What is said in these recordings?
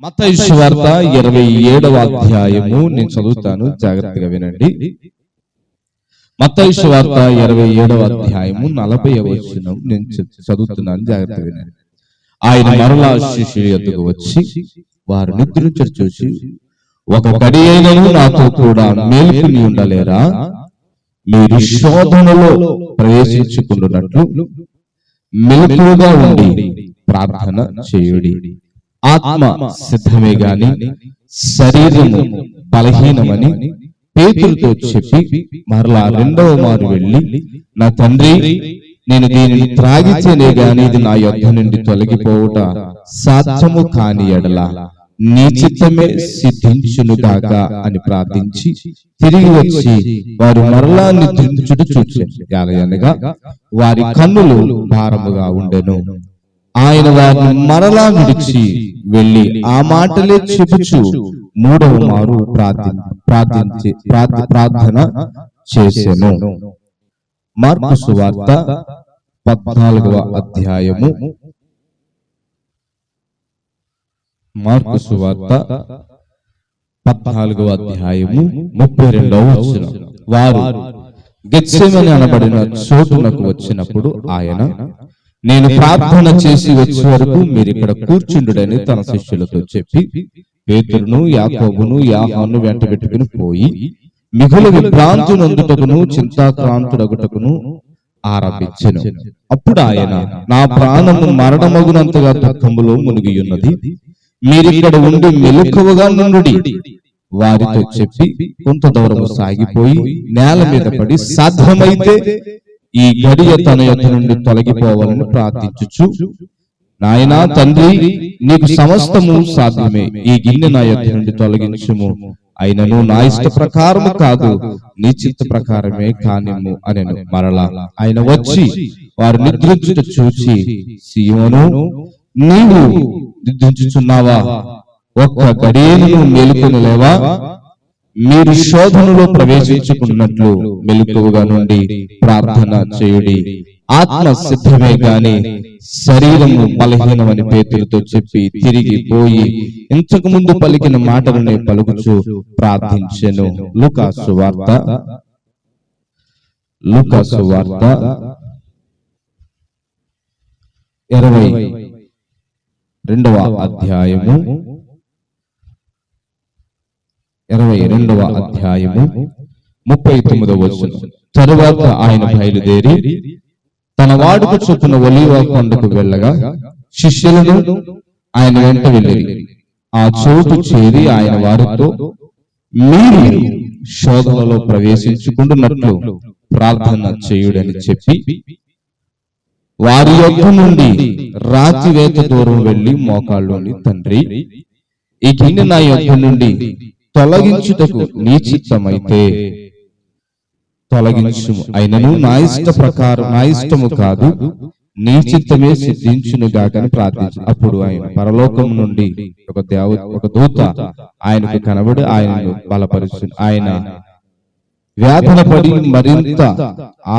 మత్తయి సువార్త 27వ అధ్యాయము నేను చదువుతాను, జాగ్రత్తగా వినండి. మత్తయి సువార్త 27వ అధ్యాయము 40వ వచనం నేను చదువుతున్నాను, జాగ్రత్తగా వినండి. ఆయన మరలా శిష్యుల యొద్దకు వచ్చి వారు నిద్రించుట చూసి, ఒక గడి అయినను నాతో కూడా మేలుకుని ఉండలేరా? మీరు శోధనలో ప్రవేశించుకున్నట్లు మెలకువగా ఉండి ప్రార్థన చేయుడి. ఆత్మ సిద్ధమే గాని శరీరము బలహీనమని పేతురుతో చెప్పి మరలా రెండవ మారు వెళ్ళి, నా తండ్రి, నేను దీనిని త్రాగితేనే గాని ఇది నా యొద్ద నుండి తొలగిపోవుట సాధ్యము కాని ఎడల నీ చిత్తమే సిద్ధించునుగాక అని ప్రార్థించి తిరిగి వచ్చి వారు మరలా నిద్రించుట చూచారు. అనగా వారి కన్నులు భారముగా ఉండెను. ఆయన వారిని మరలా విడిచి వెళ్ళి ఆ మాటలే చెప్పుచు మూడవ మారు ప్రార్థన చేసెను. మార్కు సువార్త 14వ అధ్యాయము, మార్కు సువార్త 14వ అధ్యాయము 32వ వచనం. వారు గెత్సేమని అనబడిన చోటునకు వచ్చినప్పుడు ఆయన, నేను ప్రార్థన చేసి వచ్చే వరకు మీరు ఇక్కడ కూర్చుండుడని తన శిష్యులతో చెప్పి పేతురును యాకోబును యోహానును వెంట పెట్టుకుని పోయి మిగులు విభ్రాంతి నొందుటకును చింతాక్రాంతుడగుటకును ఆరంభించెను. అప్పుడు ఆయన, నా ప్రాణము మరణమగునంతగా దుఃఖములో మునిగి ఉన్నది, మీరిక్కడ ఉండి మెలకువగా నుండుడి వారితో చెప్పి కొంత దూరము సాగిపోయి నేల మీద పడి సాధ్యమైతే ఈ గడియ తన యొద్ద నుండి తొలగిపోవాలని ప్రార్థించుచు, నాయనా తండ్రి, నీకు సమస్తము సాధ్యమే, ఈ గిన్నె నా యొద్ద నుండి తొలగించుము, అయినను నా ఇష్ట ప్రకారము కాదు నీ చిత్త ప్రకారమే కానిమ్ము అనెను. మరలా ఆయన వచ్చి వారు నిద్రించుట చూచి, సీమోను, నీవు నిద్రించుచున్నావా? ఒక్క గడియను మేలుకొని లేవా? మీరు శోధనలో ప్రవేశించుకున్నట్లు మెలకువగా నుండి ప్రార్థన చేయుడి. ఆత్మ సిద్ధమే గాని శరీరము బలహీనమని పేతురుతో చెప్పి తిరిగి పోయి ఇంతకు ముందు పలికిన మాటలనే పలుకుచు ప్రార్థించెను. లూకా సువార్త 22వ అధ్యాయము 39వ వచనం. తరువాత ఆయన బయలుదేరి తన వాడుక చొప్పున ఒలీవ కొండకు వెళ్ళగా శిష్యులను ఆయన వెంట వెళ్ళిరి. ఆ చోటు చేరి ఆయన వారితో, మీరు శోధనలో ప్రవేశించుకుంటున్నట్లు ప్రార్థన చేయుడని చెప్పి వారి యొద్ద నుండి రాతివేత దూరం వెళ్లి మోకాళ్ళలోని, తండ్రి, ఈ గిన్నె నా యొద్ద నుండి తొలగించుటకు నీ చిత్తమైతే తొలగించుము, అయినను నా ఇష్టము కాదు నీ చిత్తమే సిద్ధించునుగాకని ప్రార్థించు. అప్పుడు ఆయన పరలోకం నుండి ఒక దూత ఆయనకు కనబడి ఆయనను బలపరుచు. ఆయన వేదన పడి మరింత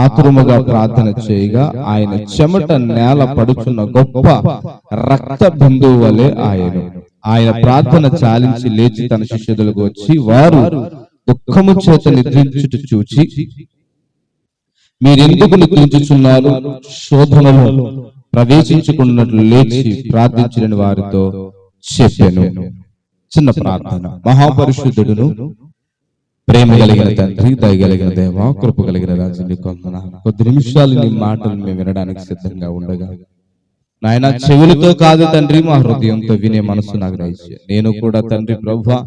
ఆతురముగా ప్రార్థన చేయగా ఆయన చెమట నేల పడుచున్న గొప్ప రక్త బిందువు వలె ఆయన ప్రార్థన చాలించి లేచి తన శిష్యులకు వచ్చి, వారు దుఃఖము చేత నిద్రించుట చూచి, మీరెందుకు నిద్రించుచున్నారు? శోధనలో ప్రవేశించుకున్నట్లు లేచి ప్రార్థించని వారితో చెప్పెను. చిన్న ప్రార్థన. మహాపరిశుద్ధుడును ప్రేమ కలిగిన తండ్రి, దయగలిగిన దేవ, కృప కలిగిన రాజు, నీ కొందనాలు. కొద్ది నిమిషాలు నీ మాటలు మేము వినడానికి సిద్ధంగా ఉండగా నాయన, చెవులతో కాదు తండ్రి, మా హృదయంతో వినే మనసు నాకు దయచేయి. నేను కూడా తండ్రి ప్రభువా,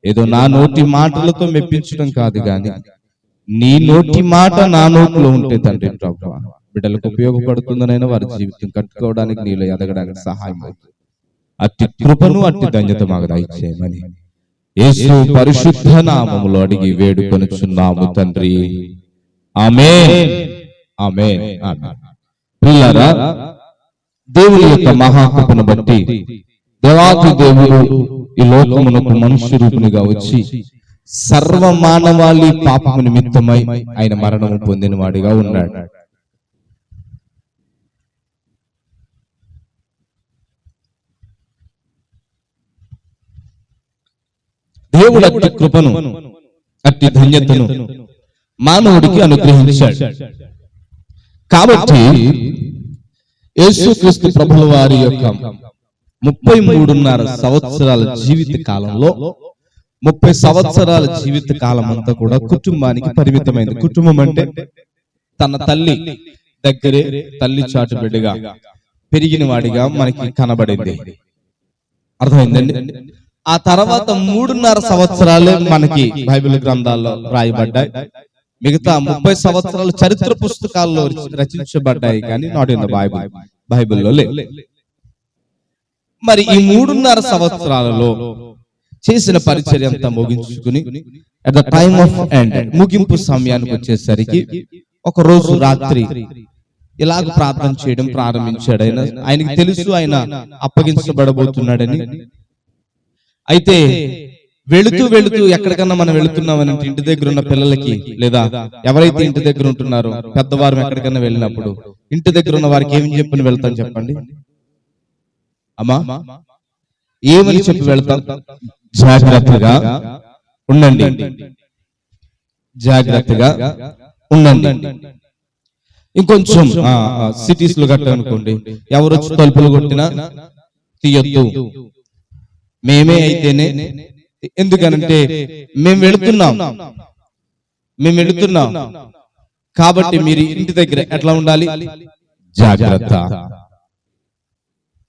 ఏదో నా నోటి మాటలతో మెప్పించడం కాదు గాని నీ నోటి మాట నా నోట్లో ఉంటే తండ్రి ప్రభువా, బిడ్డలకు ఉపయోగపడుతుందనైనా వారి జీవితం కట్టుకోవడానికి, నీలో ఎదగడానికి సహాయం అవుతుంది. అట్టి కృపను అట్టి ధన్యత మాకు దయచేయమని యేసు పరిశుద్ధ నామములో అడిగి వేడుకొనుచున్నాము తండ్రి. ఆమేన్, ఆమేన్, ఆమేన్. ప్రియులారా, దేవుని యొక్క మహాకృపను బట్టి దేవాది దేవుడు ఈ లోకమునకు మనుష్య రూపునిగా వచ్చి సర్వ మానవాళి పాపము నిమిత్తమై ఆయన మరణము పొందిన వాడిగా ఉన్నాడు. దేవుడు అట్టి కృపను, అట్టి ధన్యతను మానవుడికి అనుగ్రహించాడు. కాబట్టి యేసుక్రీస్తు ప్రభుల వారి యొక్క 33.5 సంవత్సరాల జీవిత కాలంలో 30 సంవత్సరాల జీవిత కాలం అంతా కూడా కుటుంబానికి పరిమితమైంది. కుటుంబం అంటే తన తల్లి దగ్గరే తల్లి చాటు బిడ్డగా పెరిగిన వాడిగా మనకి కనబడింది. అర్థమైందండి? ఆ తర్వాత 3.5 సంవత్సరాలే మనకి బైబిల్ గ్రంథాల్లో రాయబడ్డాయి. మిగతా 30 సంవత్సరాలు చరిత్ర పుస్తకాల్లో రచించబడ్డాయి, కానీ నాట్ ఇన్ ద బైబిల్లో లేదు. మరి ఈ 3.5 సంవత్సరాలలో చేసిన పరిచర్య అంతా ముగించుకుని at the time of end, ముగింపు సమయానికి వచ్చేసరికి ఒక రోజు రాత్రి ఇలాగ ప్రార్థన చేయడం ప్రారంభించాడు. ఆయనకి తెలుసు ఆయన అప్పగించబడబోతున్నాడని. అయితే వెళుతూ ఎక్కడికన్నా మనం వెళుతున్నామని ఇంటి దగ్గర ఉన్న పిల్లలకి, లేదా ఎవరైతే ఇంటి దగ్గర ఉంటున్నారో పెద్దవారు ఎక్కడికన్నా వెళ్ళినప్పుడు ఇంటి దగ్గర ఉన్న వారికి ఏమని చెప్పని వెళ్తాం చెప్పండి అమ్మా? ఏమని చెప్పి వెళ్తాం? జాగ్రత్తగా ఉండండి, జాగ్రత్తగా ఉండండి. ఇంకొంచెం సిటీస్ లో గట్ట అనుకోండి, ఎవరు వచ్చి తలుపులు కొట్టినా తీయొద్దు, మేమే అయితేనే. ఎందుకనంటే మేము వెళుతున్నాం కాబట్టి మీరు ఇంటి దగ్గర ఎట్లా ఉండాలి? జాగ్రత్త.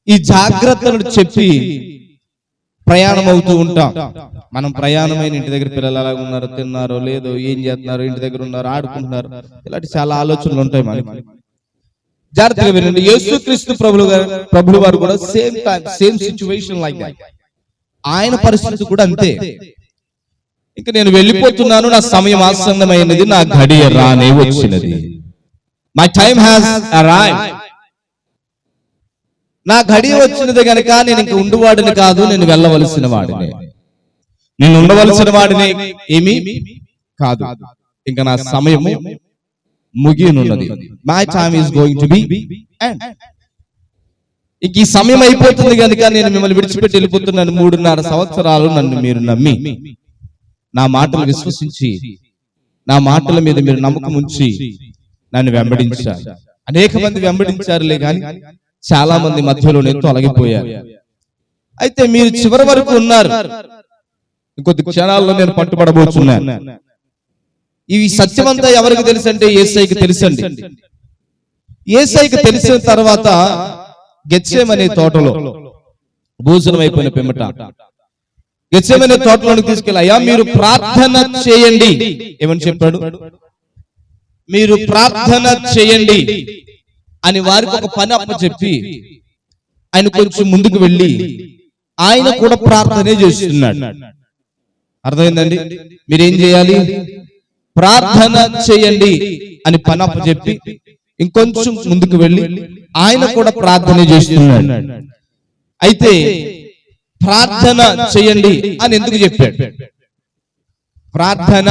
ఈ జాగ్రత్తను చెప్పి ప్రయాణం అవుతూ ఉంటాం. మనం ప్రయాణమైన ఇంటి దగ్గర పిల్లలు ఎలా ఉన్నారు, తిన్నారో లేదో, ఏం చేస్తున్నారు, ఇంటి దగ్గర ఉన్నారు, ఆడుకుంటున్నారు, ఇలాంటి చాలా ఆలోచనలు ఉంటాయి మనకి. జాగ్రత్తగా వినండి. యేసుక్రీస్తు ప్రభులు వారు కూడా సేమ్ సిచ్యువేషన్ లైక్ దట్. ఆయన పరిస్థితి కూడా అంతే. ఇంకా నేను వెళ్ళిపోతున్నాను, నా సమయం ఆసన్నమైనది, నా ఘడియ రానే వచ్చినది. My time has arrived. నా ఘడియ వచ్చినది గనక నేను ఇంక ఉండువాడిని కాదు, నేను వెళ్ళవలసిన వాడిని. నేను ఉండవలసిన వాడిని ఏమీ కాదు, ఇంకా నా సమయము ముగియనున్నది. My time is going to be end. ఇంక ఈ సమయం అయిపోతుంది కనుక నేను మిమ్మల్ని విడిచిపెట్టి వెళ్ళిపోతున్నాను. 3.5 సంవత్సరాలు నన్ను మీరు నమ్మి, నా మాటలు విశ్వసించి, నా మాటల మీద మీరు నమ్మకం ఉంచి నన్ను వెంబడించారు. అనేక మంది వెంబడించారులే కానీ చాలా మంది మధ్యలోనే తొలగిపోయారు. అయితే మీరు చివరి వరకు ఉన్నారు. ఇంకొద్ది క్షణాల్లో నేను పట్టుబడబోతున్నాను. ఈ సత్యమంతా ఎవరికి తెలుసు అంటే యేసయ్యకి తెలుసండి. యేసయ్యకి తెలిసిన తర్వాత గెత్సేమనే తోటలో భోజనం అయిపోయిన పిమ్మట గెత్సేమనే తోటలోకి తీసుకెళ్ళి, అయ్యా మీరు ప్రార్థన చేయండి. ఏమని చెప్పాడు? మీరు ప్రార్థన చేయండి అని వారికి ఒక పని అప్పచెప్పి ఆయన కొంచెం ముందుకు వెళ్ళి ఆయన కూడా ప్రార్థనే చేస్తున్నాడు. అర్థమైందండి? మీరేం చేయాలి? ప్రార్థన చేయండి అని పని అప్పచెప్పి ఇంకొంచెం ముందుకు వెళ్ళి ఆయన కూడా ప్రార్థన చేస్తున్నాడు. అయితే ప్రార్థన చేయండి అని ఎందుకు చెప్పాడు? ప్రార్థన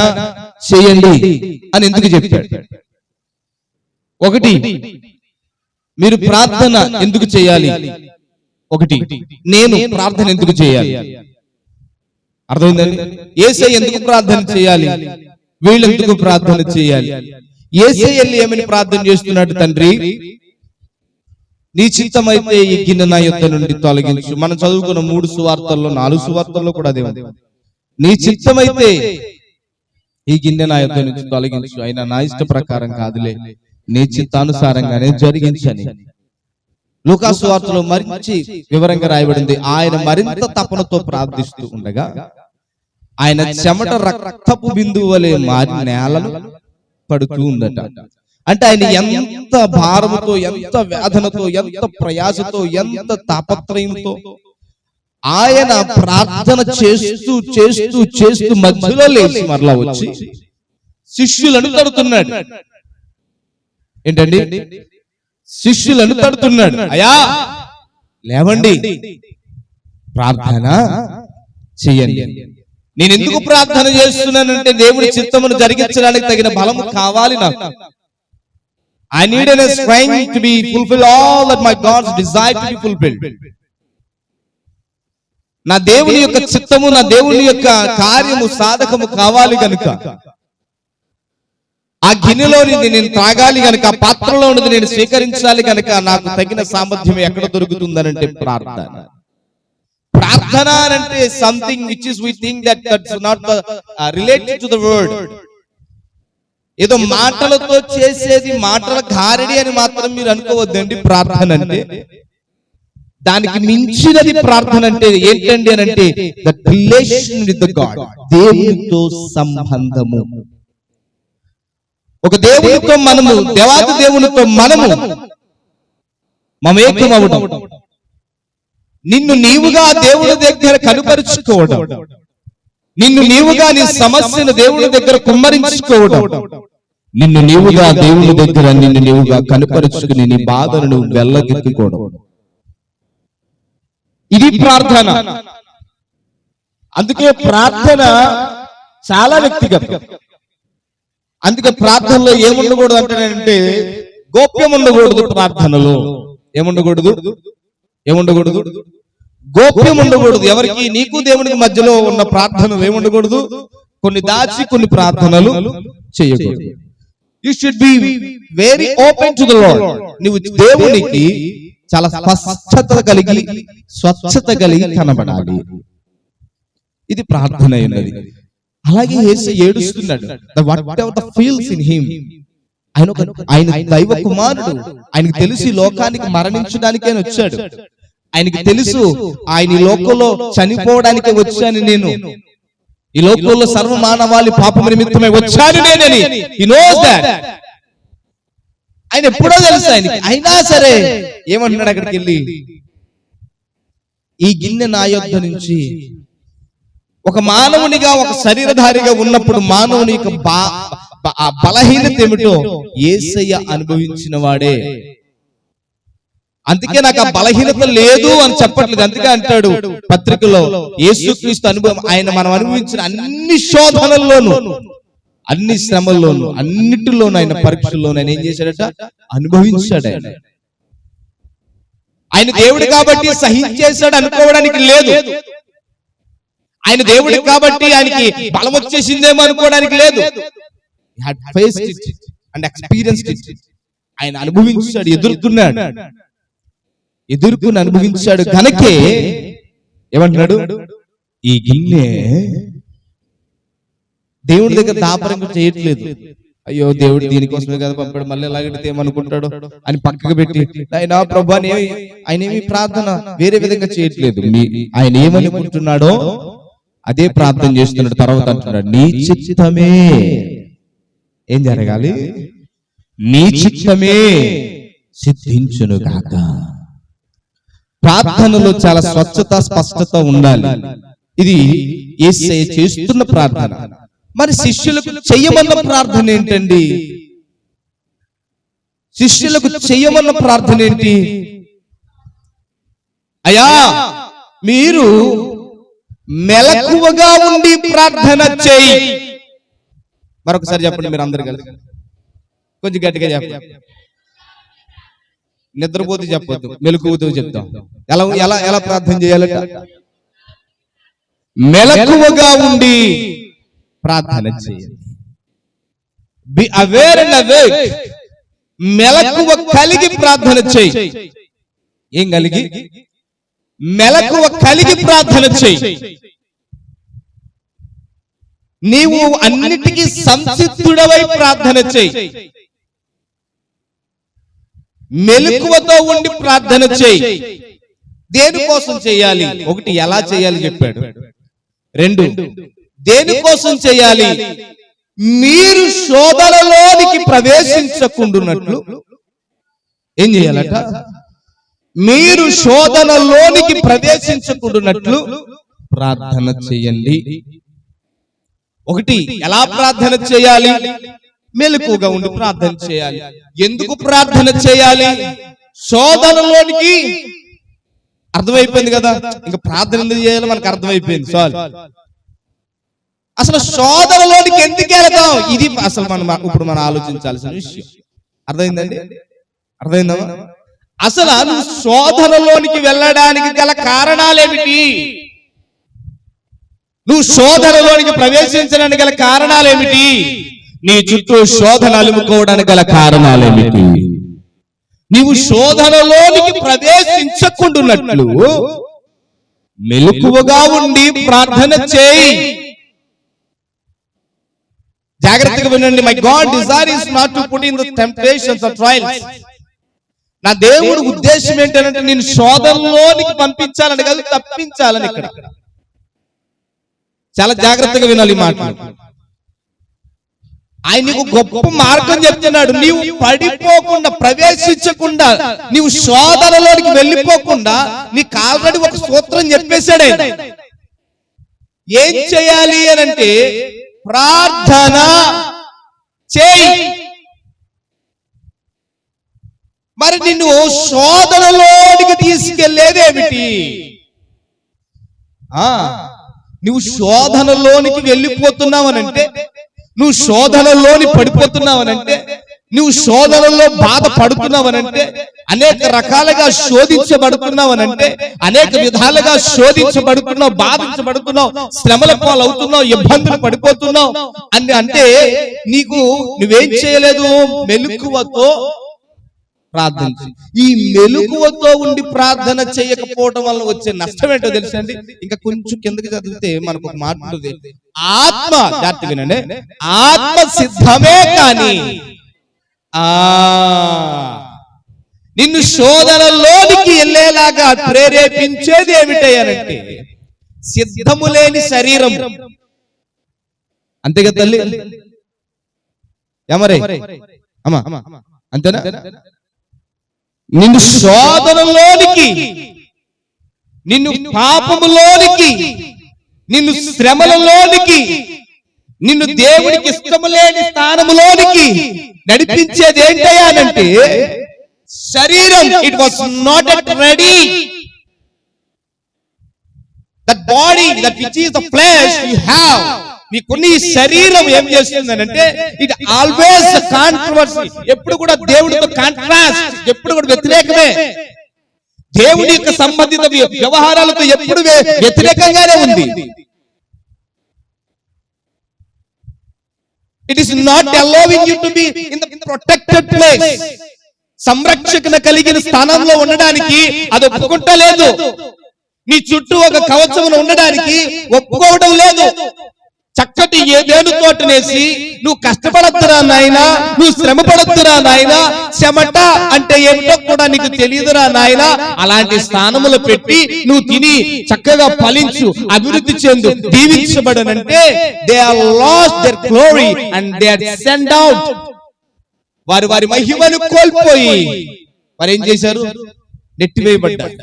చేయండి అని ఎందుకు చెప్పాడు? ఒకటి, మీరు ప్రార్థన ఎందుకు చేయాలి? ఒకటి, నేను ప్రార్థన ఎందుకు చేయాలి? అర్థమైందండి? యేసయ్య ఎందుకు ప్రార్థన చేయాలి? వీళ్ళు ఎందుకు ప్రార్థన చేయాలి? యేసయ్య ఏమని ప్రార్థన చేస్తున్నాడు? తండ్రి, నీ చిత్తమైతే ఈ గిన్నె నా యొద్ద నుండి తొలగించు. మనం చదువుకున్న 3 సువార్తల్లో 4 సువార్తల్లో కూడా అదే ఉంది. నీ చిత్తమైతే ఈ గిన్నె నా యొద్ద నుంచి తొలగించు, అయినా నా ఇష్ట ప్రకారం కాదులే, నీ చిత్తానుసారంగానే జరిగించని. లూకా సువార్తలో మరించి వివరంగా రాయబడింది. ఆయన మరింత తపనతో ప్రార్థిస్తూ ఉండగా ఆయన చెమట రక్తపు బిందువు వలె మారి నేలను పడుతూ ఉందట. అంటే ఆయన ఎంత భారముతో, ఎంత వేదనతో, ఎంత ప్రయాసతో, ఎంత తాపత్రయంతో ఆయన ప్రార్థన చేస్తూ చేస్తూ చేస్తూ మధ్యలో లేచి మరలా వచ్చి శిష్యులను తడుతున్నాడు. ఏంటండి? శిష్యులను తడుతున్నాడు. అయ్యా లేవండి, ప్రార్థన చేయండి. నేను ఎందుకు ప్రార్థన చేస్తున్నానంటే దేవుడి చిత్తమును జరిగించడానికి తగిన బలము కావాలి నాకు. I need a strength to be fulfill all that my God's desire to be fulfilled. నా దేవుని యొక్క చిత్తము, నా దేవుని యొక్క కార్యము సాధకము కావాలి గనుక, ఆ గిన్నెలోనిది నేను త్రాగాలి గనుక, ఆ పాత్రలో ఉన్నది నేను స్వీకరించాలి గనుక, నాకు తగిన సామర్థ్యం ఎక్కడ దొరుకుతుందనంటే ప్రార్థన. ప్రార్థన అంటే something which is we think that's not related to the word. ఏదో మాటలతో చేసేది, మాటల గారడి అని మాత్రం మీరు అనుకోవద్దండి. ప్రార్థన అంటే దానికి మించినది. ప్రార్థన అంటే ఏంటండి అని అంటే దట్ రిలేషన్ విత్ గాడ్, దేవునితో సంబంధము. ఒక దేవునితో మనము, దేవాది దేవునితో మనము మమేకమవడం, నిన్ను నీవుగా దేవుని దగ్గర కనుపరుచుకోవడం, నిన్ను నీవుగా నీ సమస్యను దేవుని దగ్గర కుమ్మరించుకోవడం, నిన్ను నీవుగా దేవుని దగ్గర నిన్ను నీవుగా కనుపరుచుకుని నీ బాధను నువ్వు వెళ్ళగెత్తుకోవడం, ఇది ప్రార్థన. అందుకే ప్రార్థన చాలా వ్యక్తిగతం. అందుకే ప్రార్థనలో ఏముండకూడదు అంటే గోప్యం ఉండకూడదు. ప్రార్థనలో ఏముండకూడదు? గోప్యం ఉండకూడదు. ఎవరికి? నీకు దేవునికి మధ్యలో ఉన్న ప్రార్థనలు ఏముండకూడదు? కొన్ని దాచి కొన్ని ప్రార్థనలు చేయకూడదు. You should be very open to the lord. నువ్వు దేవునికి చాలా స్పష్టత కలిగి, స్వచ్ఛత కలిగి కనబడాలి. ఇది ప్రార్థన అయినది. అలాగే యేసు ఏడుస్తున్నాడు. The feels in him. ఆయన దైవ కుమారుడు. ఆయనకు తెలిసి లోకానికి మరణించడానికి ఆయన వచ్చాడు. ఆయనకి తెలుసు ఆయన ఈ లోకంలో చనిపోవడానికి వచ్చాను నేను, ఈ లోకంలో సర్వ మానవాళి పాపం నిమిత్తమై వచ్చాను నేనని. హి నోస్ దట్. ఆయన ఎప్పుడో తెలుసు ఆయనకి. అయినా సరే ఏమంటున్నాడు అక్కడికి వెళ్ళి? ఈ గిన్నె నా యొద్ద నుంచి. ఒక మానవునిగా, ఒక శరీరధారిగా ఉన్నప్పుడు మానవుని యొక్క బలహీనత ఏమిటో యేసయ్య అనుభవించిన వాడే. అందుకే నాకు ఆ బలహీనత లేదు అని చెప్పట్లేదు. అందుకే అంటాడు పత్రికలో, యేసుక్రీస్తు అనుభవం, ఆయన మనం అనుభవించిన అన్ని శోధనల్లోనూ, అన్ని శ్రమల్లోనూ, అన్నిటిలోనూ, ఆయన పరీక్షల్లోనూ ఆయన ఏం చేశాడట? అనుభవించాడు. ఆయన దేవుడు కాబట్టి సహించేశాడు అనుకోవడానికి లేదు. ఆయన దేవుడు కాబట్టి ఆయనకి బలం వచ్చేసిందేమో అనుకోవడానికి లేదు. He had faced it and experienced it. ఆయన అనుభవించాడు, ఎదుర్కొని అనుభవించాడు కనుకే ఏమంటున్నాడు? ఈ గిన్నె దేవుడి దగ్గర దాపరంగా చేయట్లేదు. అయ్యో దేవుడు దీనికోసమే కదా పంపాడు, మళ్ళీ ఎలాగైతే ఏమనుకుంటాడు అని పక్కకు పెట్టి ఆయన ప్రభు ఆయన ఏమి ప్రార్థన వేరే విధంగా చేయట్లేదు. ఆయన ఏమనుకుంటున్నాడో అదే ప్రార్థన చేస్తున్నాడు. తర్వాత అంటున్నాడు, నీ చిత్తమే ఏం జరగాలి? నీ చిత్తమే సిద్ధించును గాక. ప్రార్థనలో చాలా స్వచ్ఛత, స్పష్టత ఉండాలి. ఇది యేసయ్య చేస్తున్న ప్రార్థన. మరి శిష్యులకు చెయ్యమన్న ప్రార్థన ఏంటండి? శిష్యులకు చెయ్యమన్న ప్రార్థన ఏంటి? అయ్యా మీరు మెలకువగా ఉండి ప్రార్థన చేయి. మరొకసారి చెప్పండి మీరు అందరు కలిసి, కొంచెం గట్టిగా చెప్పండి. నిద్రపోతే చెప్పొద్దు, మెలకువతో చెప్తాం. ఎలా ఎలా ఎలా ప్రార్థన చేయాలట? మెలకువగా ఉండి ప్రార్థన చేయాలి. Be aware and awake. మెలకువ కలిగి ప్రార్థన చేయి. ఏం కలిగి? మెలకువ కలిగి ప్రార్థన చేయి. నీవు అన్నిటికీ సంసిద్ధుడవై ప్రార్థన చేయి. మెలకువతో ఉండి ప్రార్థన చేయి. దేనికోసం చేయాలి? ఒకటి, ఎలా చేయాలి చెప్పాడు. రెండు, దేనికోసం చేయాలి? మీరు శోధనలోనికి ప్రవేశించకుండునట్లు ఏం చేయాలట? మీరు శోధనలోనికి ప్రవేశించకుండునట్లు ప్రార్థన చేయండి. ఒకటి, ఎలా ప్రార్థన చేయాలి? మెలకువగా ఉండి ప్రార్థన చేయాలి. ఎందుకు ప్రార్థన చేయాలి? శోధనలోనికి. అర్థమైపోయింది కదా, ఇంకా ప్రార్థన ఎందుకు చేయాలి మనకు అర్థమైపోయింది. చాలు. అసలు శోధనలోనికి ఎందుకు వెళదాం? ఇది అసలు ఇప్పుడు మనం ఆలోచించాల్సిన విషయం. అర్థమైందండి? అర్థమైందా? అసలు నువ్వు శోధనలోనికి వెళ్ళడానికి గల కారణాలేమిటి? నువ్వు శోధనలోనికి ప్రవేశించడానికి గల కారణాలేమిటి? నీ చుట్టూ శోధన అలుముకోవడానికి గల కారణాలేమిటి? నీవు శోధనలోనికి ప్రవేశించకుండాన్నట్లు మెలకువగా ఉండి ప్రార్థన చేయి. జాగ్రత్తగా వినండి. My God desire is not to put in the temptations or trials. నా దేవుడి ఉద్దేశం ఏంటంటే నేను శోధనలోనికి పంపించాలని కాదు, తప్పించాలని. ఇక్కడ చాలా జాగ్రత్తగా వినాలి ఈ మాట. ఆయన నీకు గొప్ప మార్గం చెప్తున్నాడు. నీవు పడిపోకుండా, ప్రవేశించకుండా, నీవు శోధనలోనికి వెళ్ళిపోకుండా నీకు ఆల్రెడీ ఒక సూత్రం చెప్పేశాడు ఆయన. ఏం చేయాలి అని అంటే ప్రార్థన చేయి. మరి నిన్ను శోధనలోనికి తీసుకెళ్లేదేమిటి? నువ్వు శోధనలోనికి వెళ్ళిపోతున్నావనంటే, నువ్వు శోధనలోని పడిపోతున్నావనంటే, నువ్వు శోధనలో బాధపడుతున్నావనంటే, అనేక రకాలుగా శోధించబడుతున్నావనంటే, అనేక విధాలుగా శోధించబడుతున్నావు, బాధించబడుతున్నావు, శ్రమల పాలవుతున్నావు, ఇబ్బందులు పడిపోతున్నావు అని అంటే నువ్వేం చేయలేదు? మెలకువతో ప్రార్థన. ఈ మెలకువతో ఉండి ప్రార్థన చేయకపోవడం వల్ల వచ్చే నష్టం ఏంటో తెలుసండి? ఇంకా కొంచెం కిందకి చదివితే మనకు ఒక మాట ఉంటుంది. ఆత్మ, జాగ్రత్తగా వినండి, ఆత్మ సిద్ధమే కానీ నిన్ను శోధనలోనికి వెళ్ళేలాగా ప్రేరేపించేది ఏమిటంటే సిద్ధము లేని శరీరం. అంతేగా తల్లి? ఏమరే అమ్మా, అంతేనా? నిన్ను శోధనలోనికి, నిన్ను పాపములోనికి, నిన్ను శ్రమలలోనికి, నిన్ను దేవుడికి ఇష్టము లేని స్థానములోనికి నడిపించేది ఏంటంటే శరీరం. It was not at ready. That body that which is the flesh you have, మీకున్న ఈ శరీరం ఏం చేస్తుందనంటే ఇట్ ఆల్వేస్ కాంట్రవర్సీ. ఎప్పుడు కూడా దేవుడితో కాంట్రాస్ట్, ఎప్పుడు కూడా వ్యతిరేకమే. దేవుడి యొక్క సంబంధిత వ్యవహారాలతో ఎప్పుడు వ్యతిరేకంగానే ఉంది. It is not allowing you to be in the protected place. సంరక్షణ కలిగిన స్థానంలో ఉండడానికి అది ఒప్పుకుంటలేదు. నీ చుట్టూ ఒక కవచమును ఉండడానికి ఒప్పుకోవడం లేదు. చక్కటి ఏదేను తోటనేసి నువ్వు కష్టపడద్దురా నాయనా, నువ్వు శ్రమ పడద్దురా నాయనా, చెమట అంటే ఏమిటో కూడా నీకు తెలియదురా నాయనా, అలాంటి స్థానములు పెట్టి నువ్వు తిని చక్కగా ఫలించు, అభివృద్ధి చెందు, దీవించబడనంటే they are lost their glory and they are send out. వారి వారి మహిమను కోల్పోయి వారు ఏం చేశారు? నెట్టివేయబడ్డారు.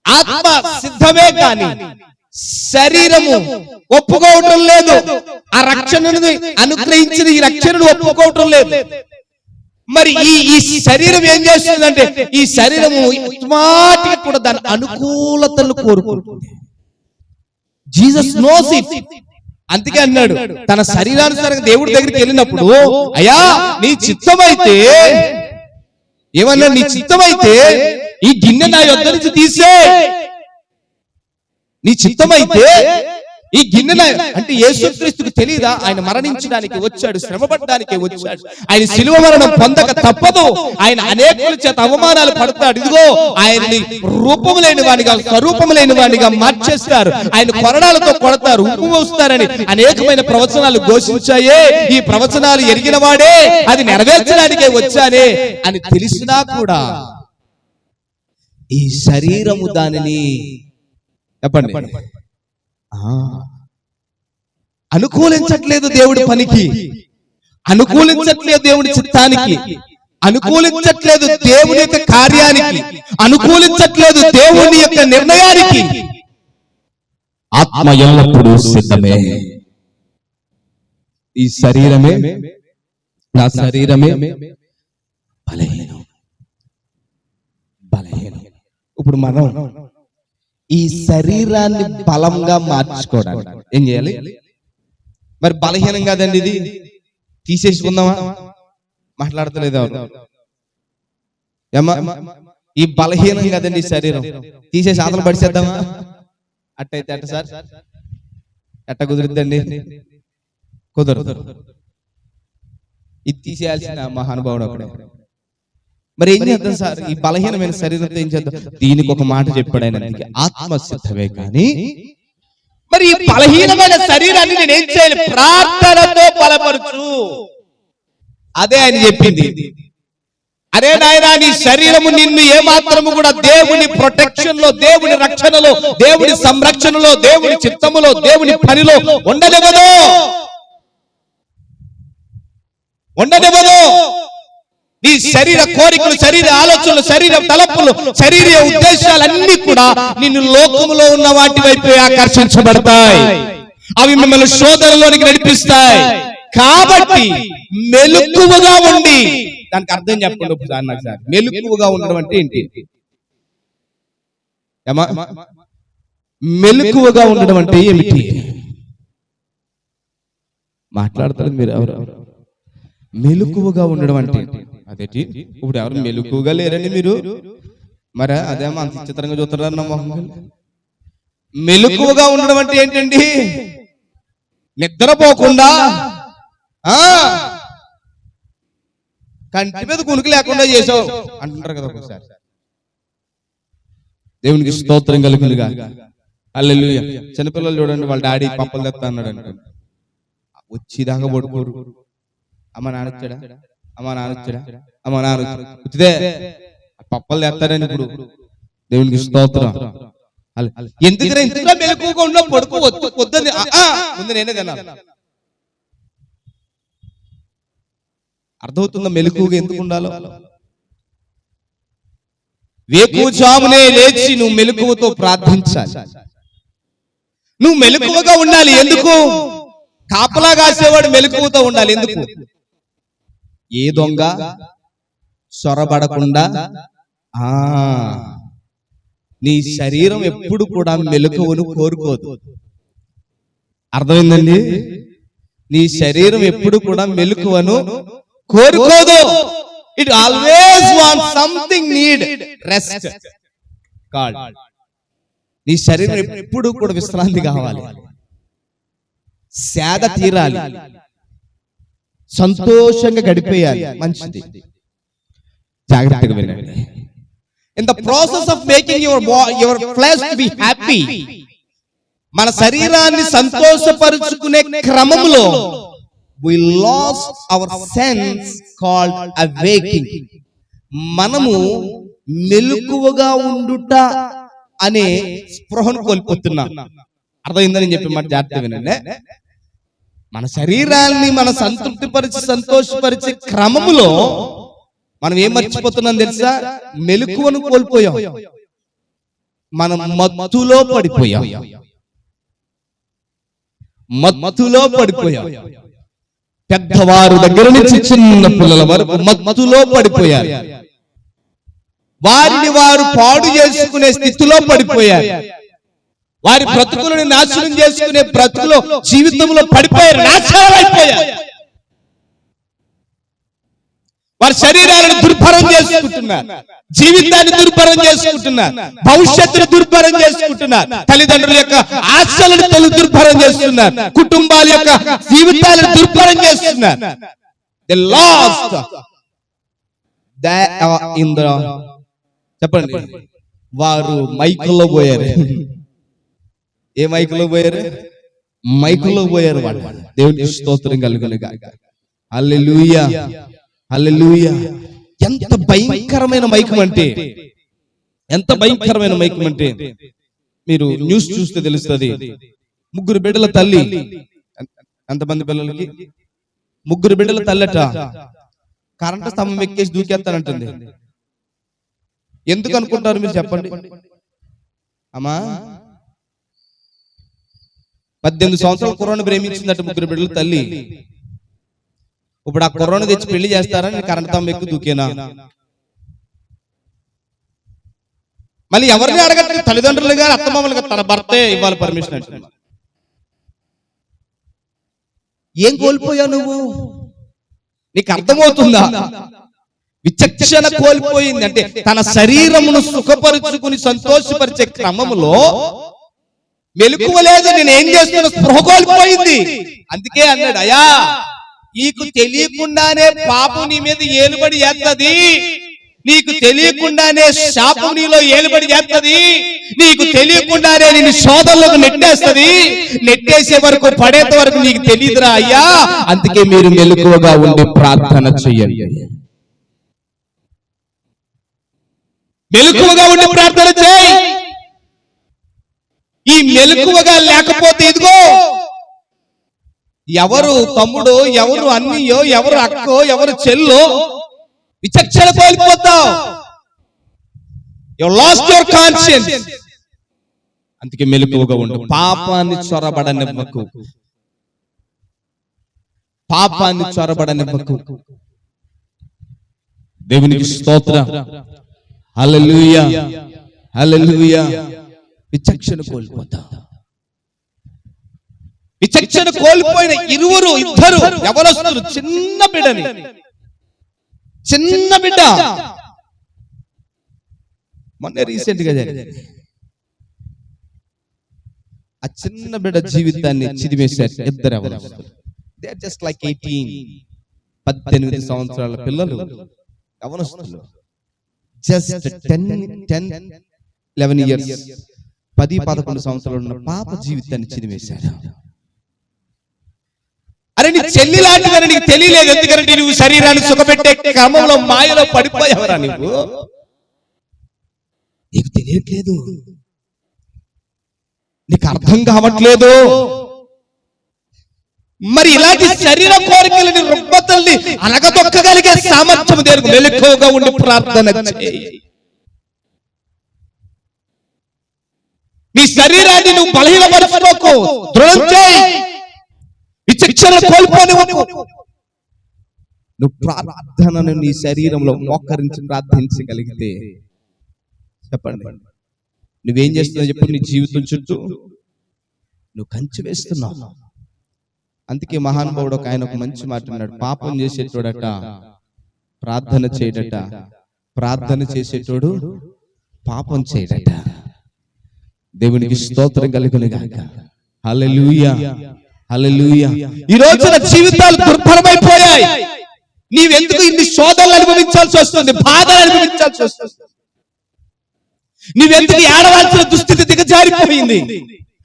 ఆత్మ సిద్ధమే కానీ శరీరము ఒప్పుకోవటం లేదు. ఆ రక్షణను అనుగ్రహించిన ఈ రక్షణను ఒప్పుకోవటం లేదు. మరి ఈ శరీరం ఏం చేస్తుందంటే ఈ శరీరము మాటికి కూడా దాని అనుకూలతను కోరుకుంటుంది. Jesus knows it. అందుకే అన్నాడు, తన శరీరానుసారంగా దేవుడి దగ్గరికి వెళ్ళినప్పుడు, అయ్యా నీ చిత్తమైతే, ఏమన్నా నీ చిత్తమైతే ఈ గిన్నె నా యొద్ద నుంచి తీసే, నీ చిత్తమైతే ఈ గిన్నె అంటే యేసుక్రీస్తుకు తెలియదా? ఆయన మరణించడానికి వచ్చాడు, శ్రమపడడానికి వచ్చాడు. ఆయన శిలువ మరణం పొందక తప్పదు. ఆయన అనేకుల చేత అవమానాలు పడతాడు. ఇదిగో ఆయన్ని రూపము లేని వాడిగా, స్వరూపము లేని వాడిగా మార్చేస్తారు. ఆయన కొరడాలతో కొడతారు, ఉప్పు పోస్తారని అనేకమైన ప్రవచనాలు ఘోషించాయే. ఈ ప్రవచనాలు ఎరిగిన వాడే అది నెరవేర్చడానికే వచ్చానే అని తెలిసినా కూడా ఈ శరీరము దానిని చెప్పండి అనుకూలించట్లేదు. దేవుడి పనికి అనుకూలించట్లేదు, దేవుడి చిత్తానికి అనుకూలించట్లేదు, దేవుని యొక్క కార్యానికి అనుకూలించట్లేదు, దేవుని యొక్క నిర్ణయానికి. ఆత్మ ఎల్లప్పుడూ సిద్ధమే. ఈ శరీరమే, నా శరీరమే బలహీనం. ఇప్పుడు మనం ఈ శరీరాన్ని బలంగా మార్చుకోవడానికి ఏం చేయాలి? మరి బలహీనం కాదండి ఇది, తీసేసుకుందామా? మాట్లాడతలేదు ఏమా? ఈ బలహీనం కదండి ఈ శరీరం, తీసేసి ఆతలు పడిచేద్దామా? అట్టయితే అట్ట సార్, ఎట్ట కుదురుద్దండి? కుదరదు. ఇది తీసేయాల్సిన మహానుభావుడు అక్కడే. మరి ఏం చేద్దాం సార్? ఈ బలహీనమైన శరీరంతో ఏం చేద్దాం? దీనికి ఒక మాట చెప్పాడు ఆయన, ఆత్మసిద్ధమే కానీ మరి ఈ బలహీనమైన శరీరాన్ని నేను ఏం చేయాలి? ప్రార్థనతో బలపరచు. అదే ఆయన చెప్పింది. అరే నాయనా, నీ శరీరము నిన్ను ఏమాత్రము కూడా దేవుని ప్రొటెక్షన్ లో, దేవుని రక్షణలో, దేవుని సంరక్షణలో, దేవుని చిత్తములో, దేవుని పనిలో ఉండనివ్వదు. నీ శరీర కోరికలు, శరీర ఆలోచనలు, శరీర తలపులు, శరీర ఉద్దేశాలన్నీ కూడా నిన్ను లోకములో ఉన్న వాటి వైపు ఆకర్షించబడతాయి. అవి మిమ్మల్ని శోధనలోనికి నడిపిస్తాయి. కాబట్టి మెలకువగా ఉండి, దానికి అర్థం చెప్పండి ఒకసారి నాకు సార్. మెలకువగా ఉండడం అంటే ఏంటి? మెలకువగా ఉండడం అంటే ఏమిటి? మాట్లాడతారు మీరు ఎవరు? మెలకువగా ఉండడం అంటే అదేంటి? ఇప్పుడు ఎవరు మెలకువగా లేరండి మీరు? మరి అదేమో అంత చిత్రంగా చూస్తున్నారు నా మొహం. మెలకువగా ఉండడం అంటే ఏంటండి? నిద్రపోకుండా, కంటి మీద కునుకు లేకుండా చేసావు అంటారు కదా ఒకసారి. దేవునికి స్తోత్రం కలుగునుగా. హల్లెలూయా. చిన్నపిల్లలు చూడండి, వాళ్ళ డాడీ పప్పలు తెస్తా అన్నాడు అనుకో, వచ్చిదాకా పడుకోరు. అమ్మ నానొచ్చాడా, అమ్మ నానొచ్చాడా, అమ్మ నానొచ్చిదే పప్పలు తెస్తారని. ఇప్పుడు దేవునికి స్తోత్రం. ఎందుకంటే ఇంతగా మెలకువగా ఉన్న పడుకోవద్దు, వద్దని ముందు నేనే తిన్నాను. అర్థమవుతుందా మెలకువగా ఎందుకు ఉండాలో? వేకువజామునే లేచి నువ్వు మెలకువతో ప్రార్థించాలి. నువ్వు మెలకువగా ఉండాలి. ఎందుకు? కాపలా కాసేవాడు మెలకువతో ఉండాలి. ఎందుకు? ఏ దొంగ చొరబడకుండా. నీ శరీరం ఎప్పుడు కూడా మెలకువను కోరుకోదు. అర్థమైందండి? నీ శరీరం ఎప్పుడు కూడా మెలకువను కోరుకోదు. It always want something, need rest. నీ శరీరం ఎప్పుడు కూడా విశ్రాంతి కావాలి, సేద తీరాలి, సంతోషంగా గడిపేయాలి. మంచిది. జాగ్రత్తగా వినండి. In the process of making your flesh to be happy, మన శరీరాన్ని సంతోషపరుచుకునే క్రమంలో we lost our sense called awaking. మనము మెలకువగా ఉండుట అనే స్పృహను కోల్పోతున్నాం. అర్థమైందని చెప్పి మాట జాగ్రత్తగా వినండి. మన శరీరాన్ని మన సంతృప్తి పరిచి సంతోషపరిచే క్రమములో మనం ఏం మర్చిపోతున్నాం తెలుసా? మెలకువను కోల్పోయాం. మనం మత్తులో పడిపోయాం. పెద్దవారు దగ్గర నుంచి చిన్న పిల్లల వరకు మత్తులో పడిపోయారు. వారిని వారు పాడు చేసుకునే స్థితిలో పడిపోయారు. వారి బ్రతుకులను నాశనం చేసుకునే బ్రతుకులో, జీవితంలో పడిపోయారు, నాశనం అయిపోయారు. వారి శరీరాలను దుర్భరం చేసుకుంటున్నారు, జీవితాన్ని దుర్భరం చేసుకుంటున్నారు, భవిష్యత్తును దుర్భరం చేసుకుంటున్నారు, తల్లిదండ్రుల యొక్క ఆశలను దుర్భరం చేస్తున్నారు, కుటుంబాల యొక్క జీవితాలను దుర్భరం చేస్తున్నారు. They lost in the, చెప్పండి, వారు మైకుల్లో పోయారు. ఏ మైకులో పోయారు? మైకులో పోయారు వాళ్ళు. దేవునికి స్తోత్రం కలుగునుగాక. హల్లెలూయా, హల్లెలూయా. ఎంత భయంకరమైన మైకం అంటే, ఎంత భయంకరమైన మైకం అంటే, మీరు న్యూస్ చూస్తే తెలుస్తుంది. 3 బిడ్డల తల్లి, ఎంతమంది పిల్లలకి? 3 బిడ్డల తల్లట కరెంటు స్తంభం ఎక్కేసి దూకేస్తానంటుంది. ఎందుకు అనుకుంటారు మీరు? చెప్పండి అమ్మా. 18 సంవత్సరాల కుర్రాన్ని ప్రేమించిందట 3 బిడ్డల తల్లి. ఇప్పుడు ఆ కుర్రాన్ని తెచ్చి పెళ్లి చేస్తారని కరెంటు స్తంభం ఎక్కువ దూకేనా? మళ్ళీ ఎవరిని అడగట్లేదు, తల్లిదండ్రులు గారు అత్తమామలుగా తన భర్తే ఇవ్వాలి పర్మిషన్ అంటే. ఏం కోల్పోయావు నువ్వు? నీకు అర్థమవుతుందా? విచక్షణ కోల్పోయింది. అంటే తన శరీరమును సుఖపరుచుకుని సంతోషపరిచే క్రమములో మెలకువ లేదు, నేను ఏం చేస్తున్నా స్పృహ కోల్పోయింది. అందుకే అన్నాడు, అయ్యా నీకు తెలియకుండానే పాపం నీ మీద ఏలుబడి చేస్తది, నీకు తెలియకుండానే శాపం నీలో ఏలుబడి చేస్తది, నీకు తెలియకుండానే నేను శోధనలోకి నెట్టేస్తది, నెట్టేసే వరకు పడేంత వరకు నీకు తెలియదురా అయ్యా. అందుకే మీరు మెలకువగా ఉండి ప్రార్థన చెయ్యండి. మెలకువగా ఉండి ప్రార్థన చేయి. ఈ మెలకువగా లేకపోతే ఇదిగో ఎవరు తమ్ముడో, ఎవరు అన్నయ్యో, ఎవరు అక్కో, ఎవరు చెల్లో విచక్షణ కోల్పోతావు. You lost your conscience. అందుకే మెలకువగా ఉండు. పాపాన్ని చొరబడనివ్వకు, పాపాన్ని చొరబడనివ్వకు. దేవునికి స్తోత్రం. హల్లెలూయా, హల్లెలూయా. విచక్షణ కోల్పోతావు. విచక్షణ కోల్పోయిన ఇద్దరు యవనస్తులు, చిన్న బిడ్డ మొన్న రీసెంట్ గా జరిగింది. ఆ చిన్న బిడ్డ జీవితాన్ని చిదిమేశారు ఇద్దరు యవనస్తులు. దే ఆర్ జస్ట్ లైక్ 18 సంవత్సరాల పిల్లలు, యవనస్తులు. జస్ట్ 10-11 ఇయర్స్, 10-11 సంవత్సరాలు ఉన్న పాప జీవితాన్ని చిదిమేశారు. అరే నీ చెల్లి లాంటిదని నీకు తెలియలేదు, ఎందుకంటే నువ్వు శరీరాన్ని సుఖపెట్టే క్రమంలో మాయలో పడిపోయావరా. నీకు తెలియట్లేదు, నీకు అర్థం కావట్లేదు. మరి ఇలాంటి శరీర కోరికలని, రుగ్మతల్ని అనగదొక్కగలిగే సామర్థ్యం దేనికి? మెలకువగా ఉండి ప్రార్థన చేయి. నీ శరీరాన్ని నువ్వు బలహీనపరచుకోకు, దృఢం చేయి. విచక్షణ కోల్పోనివ్వకు. నువ్వు ప్రార్థనను నీ శరీరంలో మోకరించి ప్రార్థించగలిగితే, చెప్పండి నువ్వేం చేస్తున్నావు చెప్పు? నీ జీవితం చుట్టూ నువ్వు కంచె వేస్తున్నావు. అందుకే మహానుభావుడు ఒక ఆయన ఒక మంచి మాట అన్నాడు, పాపం చేసేటోడట ప్రార్థన చేయడట, ప్రార్థన చేసేటోడు పాపం చేయడట. దేవునికి స్తోత్రం కలుగును గాక. హల్లెలూయా, హల్లెలూయా. ఈ రోజున జీవితాలు దుర్భరమైపోయాయి. నీవెందుకు ఇన్ని శోధనలు అనుభవించాల్సి వస్తుంది, బాధలు అనుభవించాల్సి వస్తుంది? నీవెందుకు ఏడవాల్సిన దుస్థితి దిగజారిపోయింది?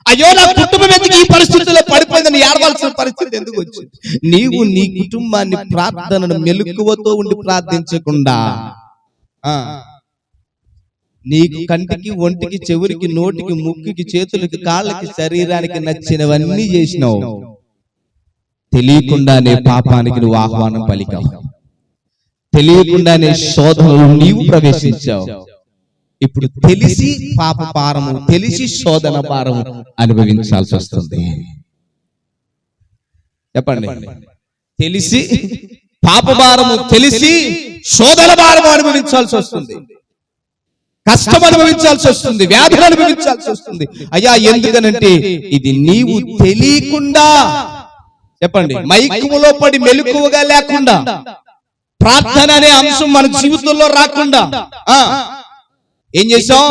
అయ్యో నా కుటుంబం ఎందుకు ఈ పరిస్థితుల్లో పడిపోయిందని ఏడవాల్సిన పరిస్థితి ఎందుకు వచ్చింది? నీవు నీ కుటుంబాన్ని ప్రార్థనను మెలకువతో ఉండి ప్రార్థించకుండా నీకు కంటికి, ఒంటికి, చెవురికి, నోటికి, ముక్కుకి, చేతులకి, కాళ్ళకి, శరీరానికి నచ్చినవన్నీ చేసినావు. తెలియకుండానే పాపానికి నువ్వు ఆహ్వానం పలికావు. తెలియకుండానే శోధనలో నీవు ప్రవేశించావు. ఇప్పుడు తెలిసి పాప భారము, తెలిసి శోధన భారము అనుభవించాల్సి వస్తుంది. చెప్పండి, తెలిసి పాప భారము, తెలిసి శోధన భారము అనుభవించాల్సి వస్తుంది. కష్టం అనుభవించాల్సి వస్తుంది, వ్యాధులు అనుభవించాల్సి వస్తుంది. అయ్యా ఎందుకనంటే ఇది నీవు తెలియకుండా, చెప్పండి మైకుములో పడి మెలకువగా లేకుండా, ప్రార్థన అనే అంశం మన జీవితంలో రాకుండా ఏం చేసావు?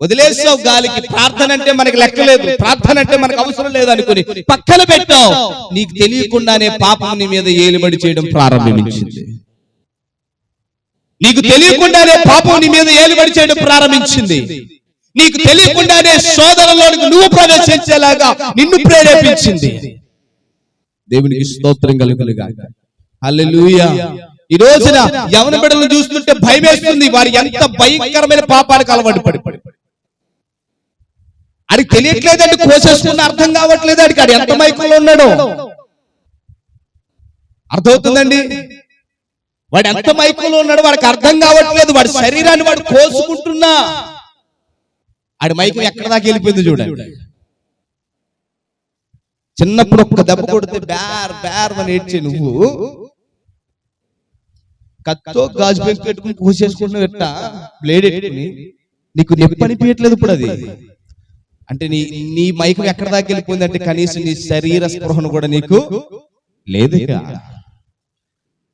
వదిలేసావు గాలికి. ప్రార్థన అంటే మనకి లెక్కలేదు, ప్రార్థన అంటే మనకు అవసరం లేదు అనుకుని పక్కన పెట్టావు. నీకు తెలియకుండానే పాపం నీ మీద ఏలుబడి చేయడం ప్రారంభించింది. నీకు తెలియకుండానే పాపం నీ మీద ఏలుబడి చేయడం ప్రారంభించింది. నీకు తెలియకుండానే శోధనలోనికి నువ్వు ప్రవేశించేలాగా నిన్ను ప్రేరేపించింది. దేవునికి స్తోత్రం కలుగును గాక. హల్లెలూయా. ఈ రోజున యవన బిడ్డలను చూస్తుంటే భయం వేస్తుంది. వారు ఎంత భయంకరమైన పాపానికి అలవాటు పడి, అడికి తెలియట్లేదండి, కోసేసుకున్న అర్థం కావట్లేదు. అడికి అది ఎంత మైకంలో ఉన్నాడో అర్థమవుతుందండి. వాడు ఎంత మైకంలో ఉన్నాడో వాడికి అర్థం కావట్లేదు. వాడి శరీరాన్ని వాడు కోసుకుంటున్నా ఆడి మైకం ఎక్కడ దాకా వెళ్ళిపోయింది చూడండి. చిన్నప్పుడు ఒక్క దెబ్బ కొడితే బ్యార్ బ్యార్ అని ఏడ్చే నువ్వు కత్తో గాజు పెంకు పెట్టుకుని కోసేసుకుంటున్నావు. ఎట్టా బ్లేడ్ ఎట్టుకుని నీకు నొప్పి అనిపించట్లేదు. ఇప్పుడు అది అంటే నీ మైకం ఎక్కడ దాకా వెళ్ళిపోయింది అంటే కనీసం నీ శరీర స్పృహను కూడా నీకు లేదు.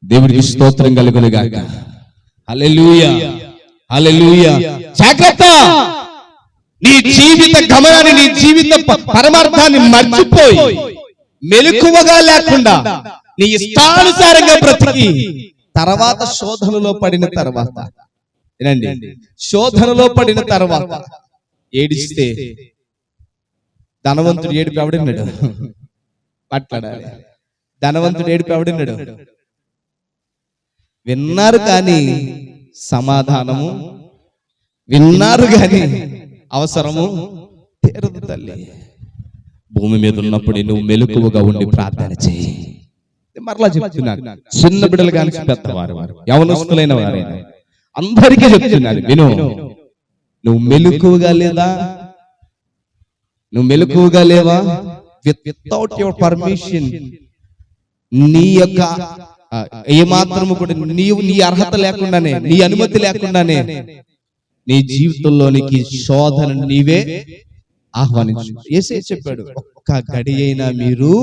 దేవుడికి స్తోత్రం కలుగును గాక. హల్లెలూయా, హల్లెలూయా. జాగ్రత్త, నీ జీవిత గమనాన్ని, నీ జీవిత పరమార్థాన్ని మర్చిపోయి మెలకువగా లేకుండా నీ ఇష్టానుసారంగా బ్రతికి తర్వాత శోధనలో పడిన తర్వాత, వినండి, శోధనలో పడిన తర్వాత ఏడిస్తే ధనవంతుడు ఏడుపు ఎవడున్నాడు? మాట్లాడాలి. ధనవంతుడు ఏడుపు ఎవడున్నాడు? విన్నారు కానీ సమాధానము, విన్నారు కానీ అవసరము తీరదు తల్లి. భూమి మీద ఉన్నప్పుడు నువ్వు మెలకువగా ఉండి ప్రార్థన చేయి. మరలా చెప్తున్నాను, చిన్న బిడ్డలు కానీ పెద్దవారు, యవనస్తులైన వారైనా అందరికీ చెప్తున్నాను, విను. నువ్వు మెలకువగా లేదా? నువ్వు మెలకువగా లేవా? వితౌట్ యువర్ పర్మిషన్, నీ యొక్క ఏమాత్రము కూడా నీ అర్హత లేకుండానే, నీ అనుమతి లేకుండానే నీ జీవితంలోనికి శోధన నీవే ఆహ్వానించు. యేసే చెప్పాడు, ఒక్క గడి అయినా మీరు,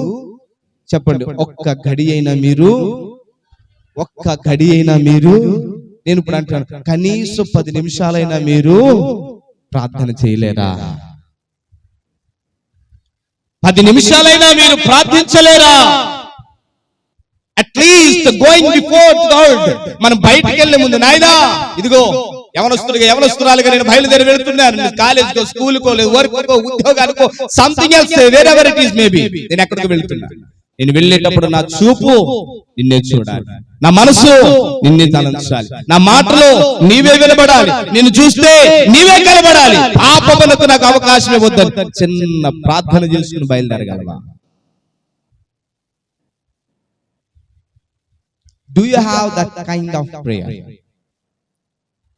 చెప్పండి, ఒక్క గడి అయినా మీరు, ఒక్క గడి అయినా మీరు, నేను ఇప్పుడు అంటాను, కనీసం 10 నిమిషాలైనా మీరు ప్రార్థన చేయలేరా? 10 నిమిషాలైనా మీరు ప్రార్థించలేరా? At least going before God. మనం బయటికి వెళ్ళే ముందు, నాయనా ఇదిగో యవనస్తురాలుగా నేను బయలుదేరి వెళ్తున్నాను, కాలేజ్కో, స్కూల్కో, లేదు వర్క్కో, ఉద్యోగానికో, something else, wherever it is maybe, నేను ఎక్కడికి వెళ్తున్నాను. నేను వెళ్ళేటప్పుడు నా చూపు నిన్నే చూడాలి, నా మనసు నిన్నే తలంచాలి, నా మాటలు నీవే వినబడాలి, నిన్ను చూస్తే నీవే కనబడాలి. పాపమునకు నాకు అవకాశం ఇవ్వద్దని చిన్న ప్రార్థన చేసుకుని బయలుదేరగలవా? Do you have that kind of prayer?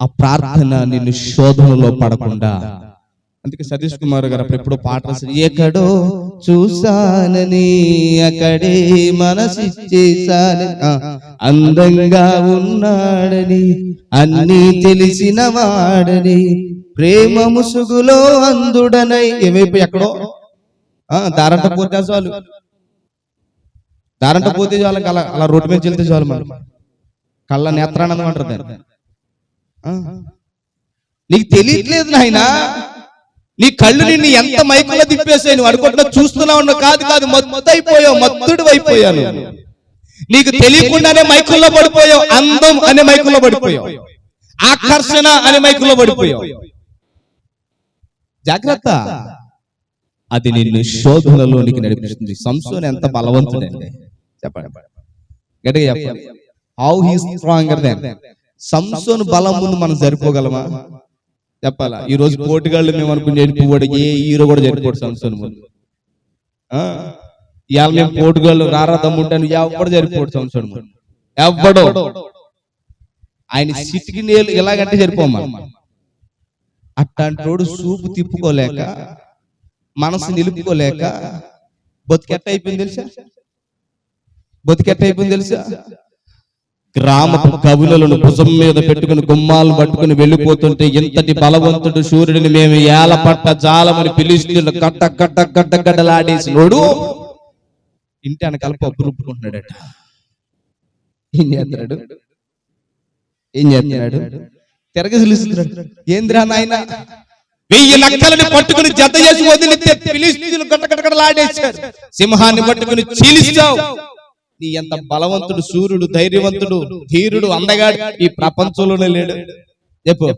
ఆ ప్రార్థన నిన్ను శోధనలో పడకుండా. అందుకే సతీష్ కుమార్ గారు అప్పుడు పాట రాశారు, ఎక్కడో చూసానని అక్కడే మనసిచ్చేసానని, అందంగా ఉన్నాడని అన్నీ తెలిసిన వాడని, ప్రేమ ముసుగులో అందుడనై, ఏమైపు ఎక్కడో దారంట పోతే చాలు, దారంట పోతే చాలు, అలా రోడ్డు మీద వెళ్తే చాలు, మనం కళ్ళ నేత్రానందం అంటారు దాన్ని. నీకు తెలియట్లేదు నాయనా, నీ కళ్ళు నిన్ను ఎంత మైకులో తిప్పేసాయి, నువ్వు అనుకుంటున్నా చూస్తున్నావు, కాదు, మత్తైపోయావు, మత్తుడు అయిపోయాను. నీకు తెలియకుండానే మైకుల్లో పడిపోయావు, అందం అనే మైకుల్లో పడిపోయావు, ఆకర్షణ అనే మైకుల్లో పడిపోయావు. జాగ్రత్త, అది నిన్ను శోధనలోనికి నడిపిస్తుంది. సంసోను ఎంత బలవంతుడండి చెప్పండి, గట్టిగా చెప్పండి. How he stronger than. సంసోను బలం ముందు మనం సరిపోగలమా? చెప్పాలా? ఈ రోజు పోటీగాళ్ళు మేము అనుకుని జరిపోవాడు, ఏ హీరో కూడా జరిపోడు సంసోను ముందు. ఇవాళ మేము పోటీగాళ్ళు రారా దమ్ముంటాను, ఎవడు జరిపోడు సంసోను ముందు, ఎవడో. ఆయన సిటికి నేలు ఎలాగంటే సరిపోమ్మా. అట్లాంటోడు చూపు తిప్పుకోలేక, మనసు నిలుపుకోలేక బతికెట్ట అయిపోయింది తెలుసా? బతికెట్ట అయిపోయింది తెలుసా? గ్రామపు కవులను భుజం మీద పెట్టుకుని గుమ్మాలు పట్టుకుని వెళ్ళిపోతుంటే, ఎంతటి బలవంతుడు సూర్యుడిని మేము ఏల పట్ట జాలమని పిలుస్తున్న కట్ట కట్ట కట్ట కట్టలాడేసినోడు ఇంటి ఆయన కలప అప్పురుపుకుంటున్నాడట. ఏం చేస్తున్నాడు? తిరగసిలుస్తున్నాడు. ఏంద్రా నాయన, 1000 నక్కలని పట్టుకుని జత చేసి వదిలితే ఫిలిష్తీయులు గట్టగట్టలాడేశారు, సింహాన్ని పట్టుకుని చీలిస్తావు. నీ ఎంత బలవంతుడు, సూర్యుడు, ధైర్యవంతుడు, ధీరుడు, అందగాడు ఈ ప్రపంచంలోనే లేడు చెప్పు.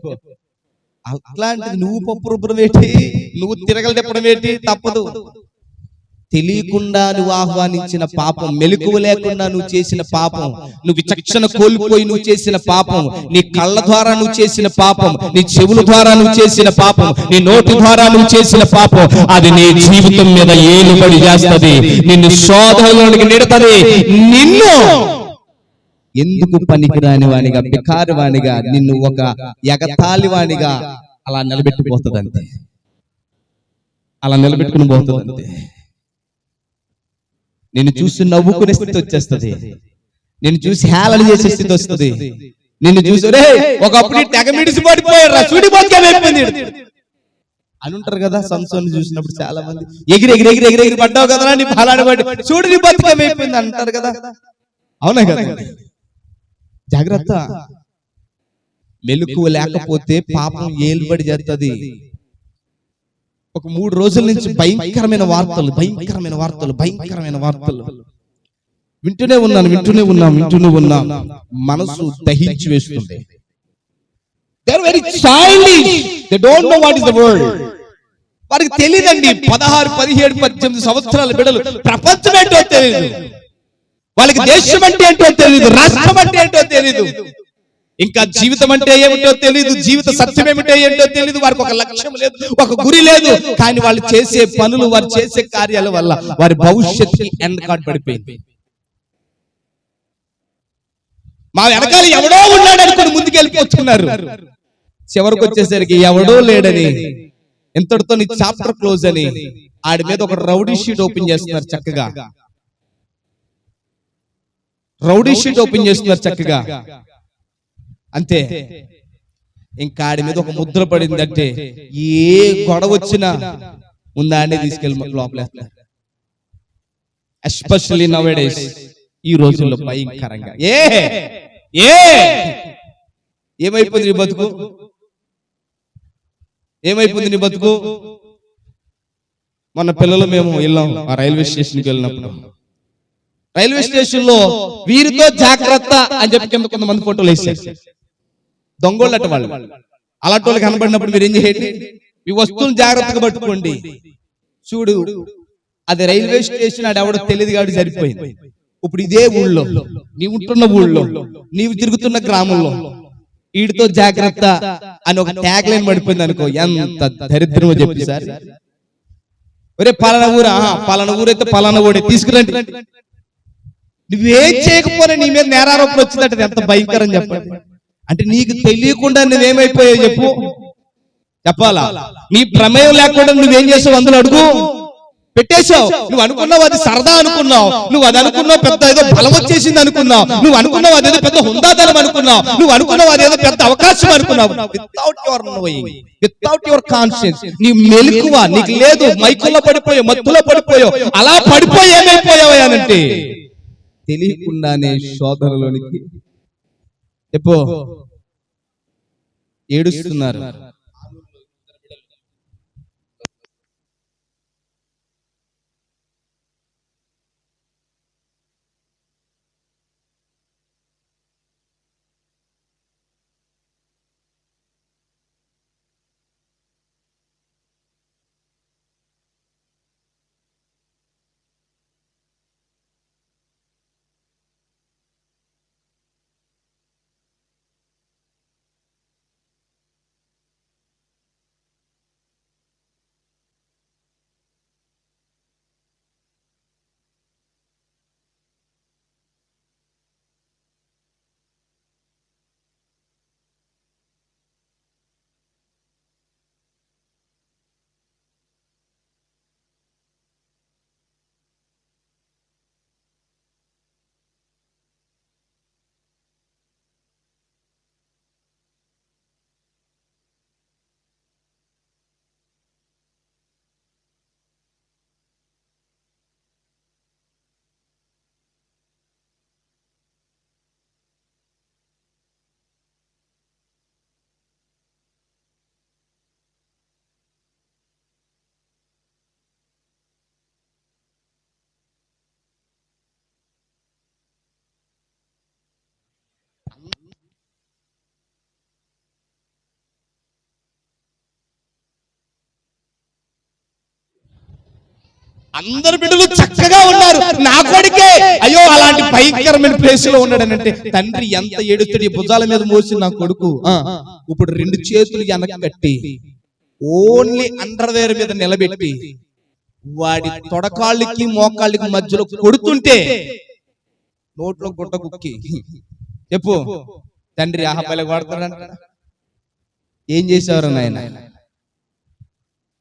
అట్లాంటిది నువ్వు పప్పు రుబ్బడం ఏంటి, నువ్వు తిరగలు తిప్పడం ఏంటి? తప్పదు. తెలియకుండా నువ్వు ఆహ్వానించిన పాపం, మెలకువ లేకుండా నువ్వు చేసిన పాపం, నువ్వు విచక్షణ కోల్పోయి నువ్వు చేసిన పాపం, నీ కళ్ళ ద్వారా నువ్వు చేసిన పాపం, నీ చెవుల ద్వారా నువ్వు చేసిన పాపం, నీ నోటి ద్వారా నువ్వు చేసిన పాపం, అది నీ జీవితం మీద ఏలుబడి చేస్తది, నిన్ను శోధనలోనికి నెడతది. నిన్ను ఎందుకు పనికిరాని వానిగా, బికారి వానిగా, నిన్ను ఒక ఎగతాళి వానిగా అలా నిలబెట్టిపోతుంది అంతే. అలా నిలబెట్టుకుని పోతుంది అంతే. నిన్ను చూసి నవ్వుకునే స్థితి వచ్చేస్తుంది, నిన్ను చూసి హేళన చేసే స్థితి వస్తుంది, నిన్ను చూసి ఒకప్పుడు తెగ మిడిసి పడిపోయాడు, చూడి బతికైపోయింది అని ఉంటారు కదా. సంసోను చూసినప్పుడు చాలా మంది ఎగిరి ఎగిరి ఎగిరి ఎగిరి ఎగిరి పడ్డావు కదా, నీ ఫలాన్ని పడి చూడు నీ బతికైపోయింది అంటారు కదా. అవునా కదా? జాగ్రత్త. మెలకువ లేకపోతే పాపం ఏలుబడి చేస్తుంది. ఒక 3 రోజుల నుంచి భయంకరమైన వార్తలు వింటూనే ఉన్నాం. మనసు దహించి వేస్తుంది. They are very childish. They don't know what is the world. వారికి తెలియదండి. 16, 17, 18 సంవత్సరాల బిడ్డలు ప్రపంచం ఏంటో తెలియదు. వాళ్ళకి దేశం అంటే ఏంటో తెలియదు, రాష్ట్రం అంటే ఏంటో తెలియదు, ఇంకా జీవితం అంటే ఏమిటో తెలియదు, జీవిత సత్యం ఏమిటో ఏంటో తెలియదు. వారికి ఒక లక్ష్యం లేదు, ఒక గురి లేదు. కానీ వాళ్ళు చేసే పనులు, వారు చేసే కార్యాల వల్ల వారి భవిష్యత్తు ఎండ్ కార్డ్ పడిపోయింది. మా వెనకాల ఎవడో ఉన్నాడు అనుకుని ముందుకు వెళ్ళిపోతున్నారు. చివరికి వచ్చేసరికి ఎవడో లేడని, ఎంతటితో నీ చాప్టర్ క్లోజ్ అని ఆడి మీద ఒక రౌడీ షీట్ ఓపెన్ చేస్తున్నారు. చక్కగా అంతే. ఇంకా ఆడి మీద ఒక ముద్ర పడిందంటే ఏ గొడవ వచ్చినా ముందు ఆడే తీసుకెళ్ళి లోపలేస్తారు. ఎస్పెషల్లీ నౌడేస్, ఈ రోజుల్లో భయంకరంగా ఏమైపోయింది నీ బతుకు? మన పిల్లలు మేము వెళ్ళాం ఆ రైల్వే స్టేషన్కి వెళ్ళినప్పుడు. రైల్వే స్టేషన్ లో వీరితో జాగ్రత్త అని చెప్పి కింద కొంతమంది ఫోటోలు వేసారు. దొంగోళ్ళట వాళ్ళు. అలాంటి వాళ్ళు కనబడినప్పుడు మీరు ఏం చేయండి, మీ వస్తువులు జాగ్రత్తగా పట్టుకోండి. చూడు, అది రైల్వే స్టేషన్, అది ఎవడో తెలియదు కాబట్టి సరిపోయింది. ఇప్పుడు ఇదే ఊళ్ళో, నీవు ఉంటున్న ఊళ్ళో, నీవు తిరుగుతున్న గ్రామంలో వీడితో జాగ్రత్త అని ఒక ట్యాగ్ లైన్ పడిపోయింది అనుకో, ఎంత దరిద్రమో చెప్పి సార్. ఒరే పలానా ఊరైతే పలానా ఊరే తీసుకురండి. నువ్వేం చేయకపోయినా నీ మీద నేరారోపణ వచ్చిందంటే ఎంత భయంకరం చెప్పండి. అంటే నీకు తెలియకుండా నువ్వేమైపోయావు చెప్పాలా? నీ ప్రమేయం లేకుండా నువ్వేం చేసావు అందులో అడుగు పెట్టేశావు. నువ్వు అనుకున్నావు అది సరదా అనుకున్నావు, నువ్వు అది అనుకున్నావు పెద్ద ఏదో బలం వచ్చేసింది అనుకున్నావు, నువ్వు అనుకున్నావు అదేదో పెద్ద హుందాదనం అనుకున్నావు, నువ్వు అనుకున్నావు అదేదో పెద్ద అవకాశం అనుకున్నావు. వితౌట్ యువర్ కాన్షియన్స్, నీ మెలకువ నీకు లేదు. మైకుల్లో పడిపోయావు, మత్తులో పడిపోయావు. అలా పడిపోయి ఏమైపోయావు అనంటే తెలియకుండానే శోధనలోనికి ఏడుస్తున్నారు. అందరు బిడ్డలు చక్కగా ఉన్నారు, నా కొడుకే అయ్యో అలాంటి భయంకరమైన ప్లేస్ లో ఉన్నాడనంటే తండ్రి ఎంత ఏడుస్తాడు. భుజాల మీద మోసి నా కొడుకు ఇప్పుడు 2 చేతులు వెనక కట్టి ఓన్లీ అండర్వేర్ మీద నిలబెట్టి వాడి తొడకాళ్ళకి మోకాళ్ళకి మధ్యలో కొడుతుంటే నోట్లో గుట్ట కుక్కి చెప్పు తండ్రి ఆహపల్లి కొడతాడంట. ఏం చేసేవారు నాయన?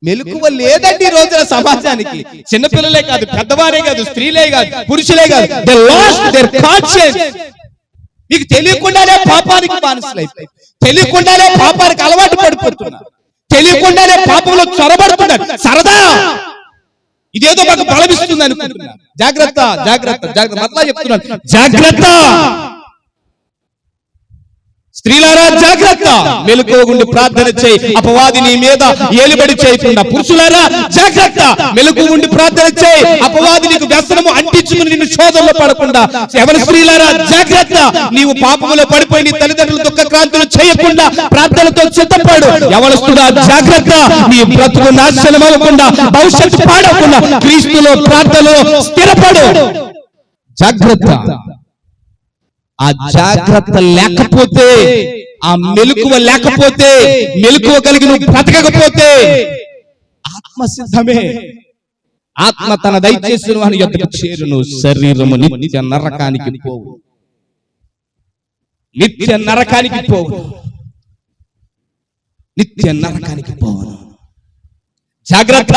మెలకువ లేదండి ఈ రోజున సమాజానికి. చిన్నపిల్లలే కాదు, పెద్దవారే కాదు, స్త్రీలే కాదు, పురుషులే కాదు, దే లాస్ట్ దేర్ కాన్షియన్స్. నీకు తెలియకుండానే పాపానికి బానిసలైపోయి, తెలియకుండానే పాపానికి అలవాటు పడిపోతున్నారు, తెలియకుండానే పాపంలో చొరబడుతున్నారు. సరదా ఇదేదో మాకు బలమిస్తుంది అనుకుంటున్నారు. జాగ్రత్త జాగ్రత్త జాగ్రత్త, మరలా చెప్తున్నాను, జాగ్రత్త. స్త్రీలారా జాగ్రత్త, మెలకువగుండి ప్రార్థన చేయి, అపవాది నీ మీద ఏలుబడి చేయకుండా. పురుషులారా జాగ్రత్త, మెలకువగుండి ప్రార్థన చేయి, అపవాది నీకు వ్యసనము అంటించుకుని నిన్ను శోధనలో పడకుండా. ఎవరి స్త్రీలారా జాగ్రత్త, నీవు పాపములో పడిపోయి నీ తల్లిదండ్రులు దుఃఖక్రాంతులు చేయకుండా ప్రార్థనతో సిద్ధపడు. యవనస్తుడా జాగ్రత్త, నీ బ్రతుకు నాశనం అవ్వకుండా, భవిష్యత్తు పాడకుండా క్రీస్తులో ప్రార్థనలో స్థిరపడు. జాగ్రత్త. ఆ జాగ్రత్త లేకపోతే, ఆ మెలకువ లేకపోతే, మెలకువ కలిగి నువ్వు బ్రతకకపోతే ఆత్మ సిద్ధమే. ఆత్మ తన దయచేసిన వాని యొద్దకు చేరును, శరీరము నిత్య నరకానికి పోవు. నిత్య నరకానికి పోవు. నిత్య నరకానికి పోవును. జాగ్రత్త.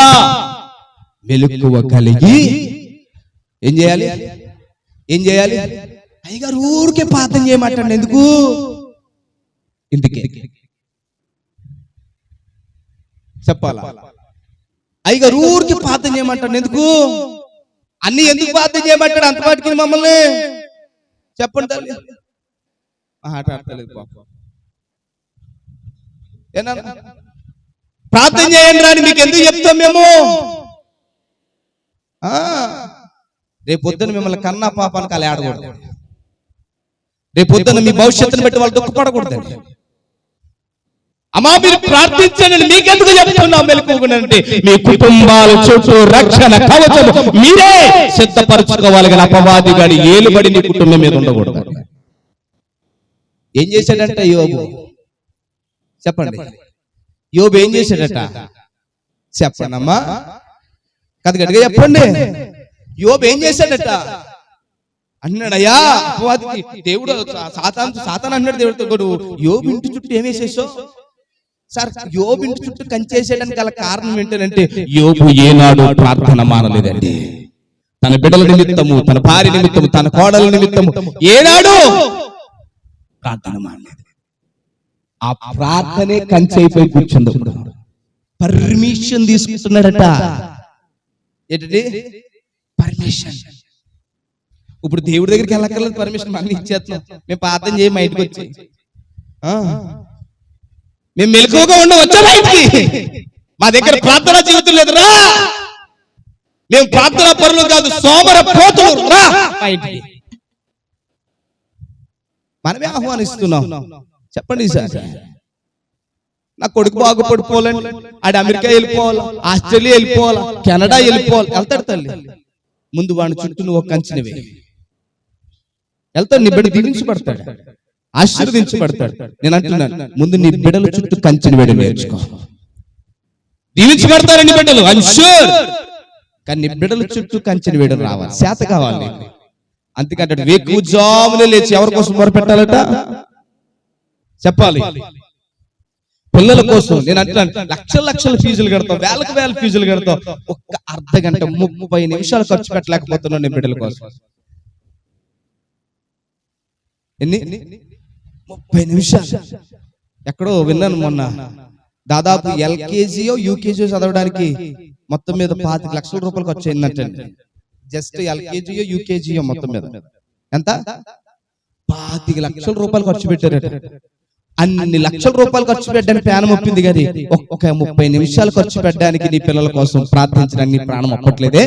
మెలకువ కలిగి ఏం చేయాలి? ఏం చేయాలి? అయ్యగారు ఊరికే ప్రార్థన చేయమంటాడు. ఎందుకు? ఇందుకే చెప్పాలా? అయ్యగారు ఊరికి ప్రార్థన చేయమంటాడు. ఎందుకు? అన్ని ఎందుకు ప్రార్థన చేయమంటాడు అంత వాటికి మమ్మల్ని? చెప్పండి తల్లి. ప్రార్థన చేయండి రాని మీకు ఎందుకు చెప్తాం మేము? రేపు పొద్దున మిమ్మల్ని కన్నా పాపానికి అలా ఆడకూడదు. రేపు పొద్దున మీ భవిష్యత్తును బట్టి వాళ్ళు దుఃఖపడకూడదు. అమ్మా మీరు ప్రార్థించండి, మీకెందుకు చెప్తున్నాం మెలకువగుండండి? మీ కుటుంబాల చుట్టూ రక్షణ కవచము మీరే సిద్ధపరచుకోవాలి. కానీ అపవాది గాడి ఏలుబడి నీ కుటుంబం మీద ఉండకూడదు. ఏం చేశాడంట యోబు? చెప్పండి. యోబు ఏం చేశాడట? చెప్పనమ్మా, కథ గట్టిగా చెప్పండి. యోబు ఏం చేశాడట? అన్నాడయ్యా అపవాదికి దేవుడు సాతాను అన్నాడు దేవుడితో, యోబు ఇంటి చుట్టూ ఏమేసేసావు సార్? యోబు ఇంటి చుట్టూ కంచేసేయడానికి గల కారణం ఏంటంటే, యోబు ఏనాడు ప్రార్థన మానలేదండి. తన బిడ్డల నిమిత్తము, తన భార్య నిమిత్తము, తన కోడల నిమిత్తము ఏనాడు ప్రార్థన మానలేదు. ఆ ప్రార్థనే కంచె అయిపోయి కూర్చుంది. పర్మిషన్ తీసుకుంటున్నాడట. ఏంటంటే పర్మిషన్. ఇప్పుడు దేవుడి దగ్గరికి వెళ్ళక్కర్లేదు, పర్మిషన్ మనం ఇచ్చేస్తున్నాం. మేము ప్రార్థన చేయి, మా ఇంటికి వచ్చి మేము మెలకువగా ఉండవచ్చా? బయటికి మా దగ్గర ప్రార్థనా జీవితం లేదురా, మేము ప్రార్థనా పరులు కాదు, సోమర పోతులు రా బయటికి. మనమే ఆహ్వానిస్తున్నాం. చెప్పండి సార్, నా కొడుకు బాగుపడిపోవాలండి, ఆడు అమెరికా వెళ్ళిపోవాలి, ఆస్ట్రేలియా వెళ్ళిపోవాలి, కెనడా వెళ్ళిపోవాలి. వెళ్తాడు తల్లి, ముందు వాడి చుట్టూ నువ్వు ఒక కంచెనివే. వెళ్తాడు, నీ బిడ్డ దీవించబడతాడు, ఆశీర్వదించబడతాడు. నేను అంటున్నాను, ముందు నీ బిడ్డల చుట్టూ కంచెని వేయడం నేర్చుకో. దీవించబడతారు నీ బిడ్డలు, ఐఎమ్ షూర్. కానీ నీ బిడ్డల చుట్టూ కంచెని వేయడం రావాలి, చేత కావాలి. అందుకంటే వేకు జామునే లేచి ఎవరి కోసం మొరపెట్టాలట? చెప్పాలి. పిల్లల కోసం. నేను అంటున్నాను, లక్షల లక్షల ఫీజులు కడతావు, వేలకు వేల ఫీజులు కడతావు, ఒక్క అర్ధ గంట 30 నిమిషాలు ఖర్చు పెట్టలేకపోతున్నావు నీ బిడ్డల కోసం. ఎన్ని? 30 నిమిషాలు. ఎక్కడో విన్నాను మొన్న, దాదాపు ఎల్కేజీయో యూకేజీయో చదవడానికి మొత్తం మీద 25 లక్షల రూపాయలు ఖర్చు అయిందంటండి. జస్ట్ ఎల్కేజీయో యూకేజీయో మొత్తం మీద ఎంత? 25 లక్షల రూపాయలు ఖర్చు పెట్టారట. అన్ని లక్షల రూపాయలు ఖర్చు పెట్టడానికి ప్రాణం ఒప్పింది, కానీ ఒక 30 నిమిషాలు ఖర్చు పెట్టడానికి నీ పిల్లల కోసం ప్రార్థించడానికి నీ ప్రాణం ఒప్పట్లేదే?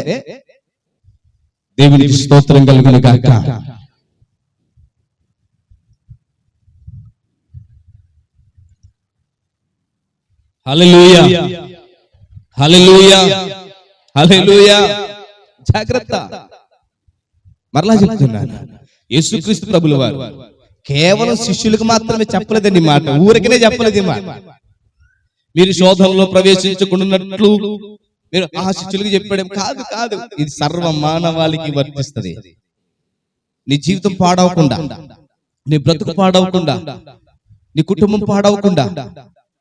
దేవునికి స్తోత్రం కలుగును గాక. హల్లెలూయా, హల్లెలూయా, హల్లెలూయా. జాగ్రత్త. మరలా చెప్తున్నాను, యేసుక్రీస్తు ప్రభుల వారు కేవలం శిష్యులకు మాత్రమే చెప్పలేదండి మాట, ఊరికనే చెప్పలేదు మాట. మీరు శోధనలో ప్రవేశించకుండాన్నట్లు మీరు ఆ శిష్యులకు చెప్పడం కాదు, కాదు. ఇది సర్వ మానవాళికి వర్తిస్తుంది. నీ జీవితం పాడవకుండా, నీ బ్రతుకు పాడవకుండా, నీ కుటుంబం పాడవకుండా,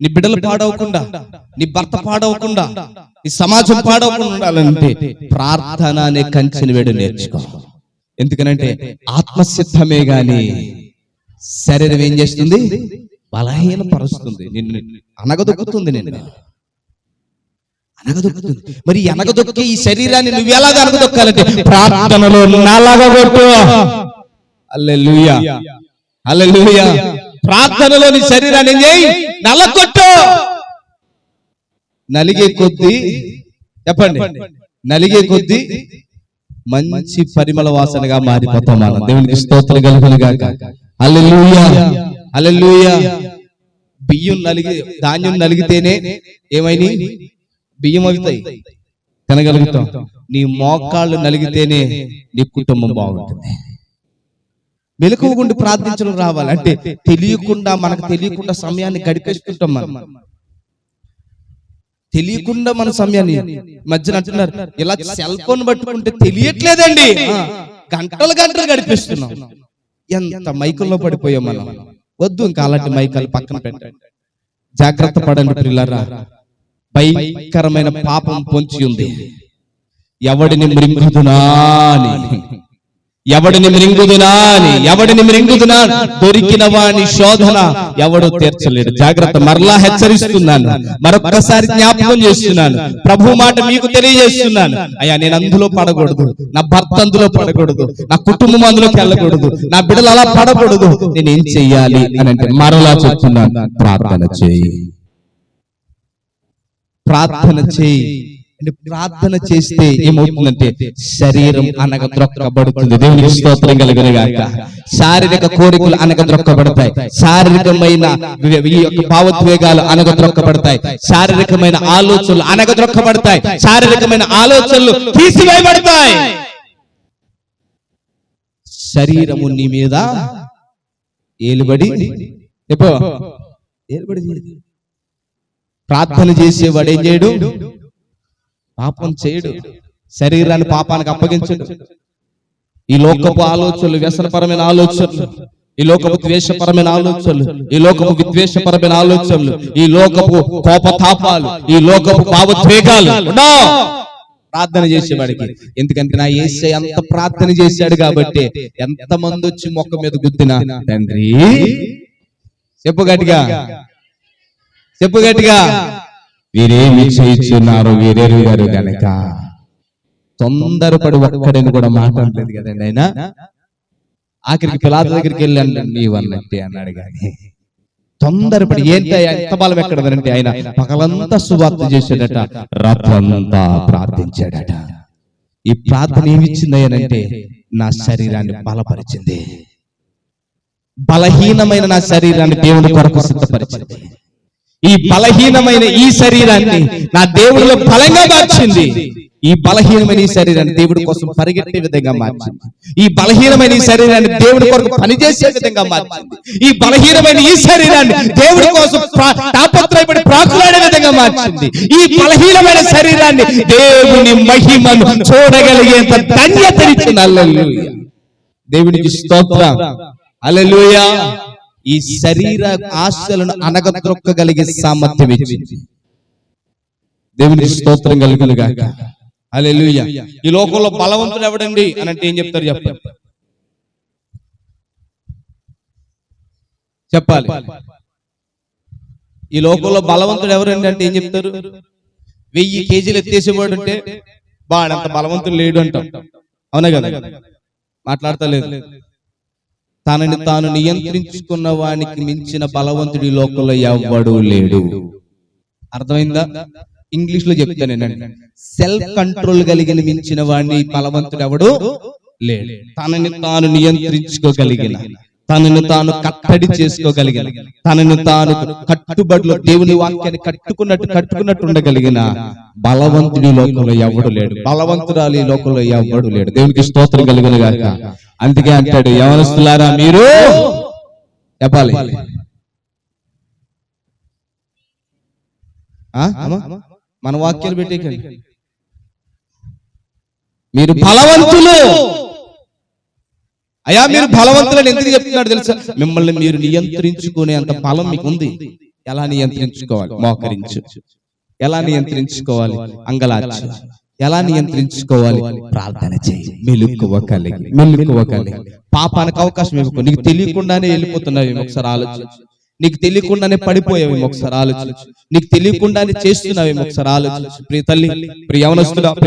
నీ బిడ్డలు పాడవకుండా, నీ భర్త పాడవకుండా, నీ సమాజం పాడవకుండా ఉండాలంటే ప్రార్థన అనే కంచెని వేడు నేర్చుకో. ఎందుకనంటే ఆత్మసిద్ధమే గాని శరీరం ఏం చేస్తుంది? బలహీనపరుస్తుంది, నిన్ను అనగదొక్కుతుంది, నిన్ను అనగదొక్కుతుంది. మరి అనగదొక్కే ఈ శరీరాన్ని నువ్వు ఎలాగ అనగదొక్కాలంటే ప్రార్థనలో నలగగొట్టు. హల్లెలూయా, హల్లెలూయా. ప్రార్థనలో నీ శరీరాన్ని ఏం చేయి, నలగొట్టు. నలిగే కొద్దీ, చెప్పండి, నలిగే కొద్దీ మంచి పరిమళ వాసనగా మారిపోతాం మనం. దేవునికి స్తోత్రం కలుగును గాక. హల్లెలూయా, హల్లెలూయా. బియ్యం ధాన్యం నలిగితేనే ఏమైనా బియ్యం అవుతాయి, తినగలుగుతాం. నీ మోకాళ్ళు నలిగితేనే నీ కుటుంబం బాగుంటుంది. మెలకువగుండి ప్రార్థించడం రావాలి. అంటే తెలియకుండా, మనకు తెలియకుండా సమయాన్ని గడిపేస్తుంటాం. మనం తెలియకుండా మన సమయాన్ని మధ్యన అంటున్నారు, ఇలా సెల్ ఫోన్ పట్టుకుంటే తెలియట్లేదండి, గంటలు గంటలు గడిపేస్తున్నాం. ఎంత మైకుల్లో పడిపోయాం మనం. వద్దు, ఇంకా అలాంటి మైకాలు పక్కన పెట్టండి. జాగ్రత్త పడండి ప్రియులారా. భయంకరమైన పాపం పొంచి ఉంది. ఎవడిని మృంగుదునా అని, ఎవడిని మృంగుదునా అని, ఎవడిని మృంగుదునా, దొరికిన వాని శోధన ఎవడు తీర్చలేడు. జాగ్రత్త. మరలా హెచ్చరిస్తున్నాను, మరొక్కసారి జ్ఞాపకం చేస్తున్నాను, ప్రభు మాట మీకు తెలియజేస్తున్నాను. అయ్యా, నేను అందులో పడకూడదు, నా భర్త అందులో పడకూడదు, నా కుటుంబం అందులోకి వెళ్ళకూడదు, నా బిడ్డలు అలా పడకూడదు. నేనేం చెయ్యాలి అని అంటే మరలా చెప్తున్నాను, ప్రార్థన చేయి, ప్రార్థన చేయి. అంటే ప్రార్థన చేస్తే ఏమవుతుందంటే శరీరం అనగద్రొక్కబడుతుంది. దేవునికి స్తోత్రం కలుగును గాక. శారీరక కోరికలు అనగద్రొక్కబడతాయి, శారీరకమైన ఈ యొక్క భావోద్వేగాలు అనగద్రొక్కబడతాయి, శారీరకమైన ఆలోచనలు అనగద్రొక్కబడతాయి, శారీరకమైన ఆలోచనలు తీసివేయబడతాయి. శరీరము నీ మీద ఏలుబడి ప్రార్థన చేసేవాడు ఏం చేయడు? పాపం చేయడు. శరీరాన్ని పాపానికి అప్పగించడు. ఈ లోకపు ఆలోచనలు, వ్యసనపరమైన ఆలోచనలు, ఈ లోకపు ద్వేషపరమైన ఆలోచనలు, ఈ లోకపు విద్వేషపరమైన ఆలోచనలు, ఈ లోకపు కోపతాపాలు, ఈ లోకపు భావోద్వేగాలు ప్రార్థన చేసేవాడికి. ఎందుకంటే నా యేసయ్య అంత ప్రార్థన చేశాడు కాబట్టి ఎంత మంది వచ్చి మొక్క మీద గుద్దినా, తండ్రి చెప్పు గట్టిగా, చెప్పు గట్టిగా, వీరేమి చేయించున్నారు వీరెరుగారు గనక. తొందరపడి ఒక్కడని కూడా మాట్లాడలేదు కదండి ఆయన. ఆఖరికి పిలాతు దగ్గరికి వెళ్ళి అన్నాడు, నీవన్నట్టే అన్నాడు. కానీ తొందరపడి ఏంటి ఎంత బలం ఎక్కడదంటే ఆయన పగలంతా సువార్త చేశాడట, రాత్రంతా ప్రార్థించాడట. ఈ ప్రార్థన ఏమిచ్చింది అంటే నా శరీరాన్ని బలపరిచింది. బలహీనమైన నా శరీరాన్ని దేవుని కొరకు సిద్ధపరిచింది. ఈ బలహీనమైన ఈ శరీరాన్ని నా దేవుడిలో బలంగా మార్చింది. ఈ బలహీనమైన ఈ శరీరాన్ని దేవుడి కోసం పరిగెట్టే విధంగా మార్చింది. ఈ బలహీనమైన ఈ శరీరాన్ని దేవుడి కొరకు పనిచేసే విధంగా మార్చింది. ఈ బలహీనమైన ఈ శరీరాన్ని దేవుడి కోసం తాపత్రయపడి ప్రాకులాడే విధంగా మార్చింది. ఈ బలహీనమైన శరీరాన్ని దేవుని మహిమను చూడగలిగేంత ధన్యతనిచ్చింది. హల్లెలూయా, దేవునికి స్తోత్రం. హల్లెలూయా. ఈ శరీర ఆశలను అనగద్రొక్కగలిగే సామర్థ్యం ఇచ్చింది. దేవునికి స్తోత్రం కలుగును గాక. హల్లెలూయా. ఈ లోకంలో బలవంతుడు ఎవడండి అని అంటే ఏం చెప్తారు? చెప్పాలి. ఈ లోకంలో బలవంతుడు ఎవరండి అంటే ఏం చెప్తారు? 1000 కేజీలు ఎత్తేసేవాడు అంటే వాడంత బలవంతుడు లేడు అంటాం. అవునా కదా? మాట్లాడతలేదు. తనని తాను నియంత్రించుకున్న వానికి మించిన బలవంతుడు ఈ లోకంలో ఎవ్వడూ లేడు. అర్థమైందా? ఇంగ్లీష్ లో చెప్తానేనండి, సెల్ఫ్ కంట్రోల్ కలిగిన మించిన వాడిని బలవంతుడు ఎవడు లేడు. తనని తాను నియంత్రించుకోగలిగిన, తనను తాను కట్టడి చేసుకోగలిగిన, తనను తాను కట్టుబడిలో దేవుని వాక్యాన్ని కట్టుకున్నట్టు ఉండగలిగిన బలవంతుడి లోకంలో ఎవడు లేడు. బలవంతురాలు ఈ లోకంలో ఎవడు లేడు. దేవునికి స్తోత్రం కలుగును గాక. అందుకే అంటాడు, యవనస్తులారా మీరు చెప్పాలి, మన వాక్యాలు పెట్టేకండి, మీరు బలవంతులు. అయ్యా మీరు బలవంతులని ఎందుకు చెప్తున్నాడు తెలుసా? మిమ్మల్ని మీరు నియంత్రించుకునే అంత బలం మీకు ఉంది. ఎలా నియంత్రించుకోవాలి? మోకరించు. ఎలా నియంత్రించుకోవాలి? అంగలార్చు. ఎలా నియంత్రించుకోవాలి? ప్రార్థన చేయి. మెలకువ కలిగి. పాపానికి అవకాశం ఇవ్వకు. నీకు తెలియకుండానే వెళ్ళిపోతున్నావు. ఒకసారి ఆలోచించు. నీకు తెలియకుండానే పడిపోయావేమో ఒకసారి ఆలోచించు. నీకు తెలియకుండానే చేస్తున్నావేమో ఒకసారి ఆలోచించు. ప్రియ తల్లి, ప్రియ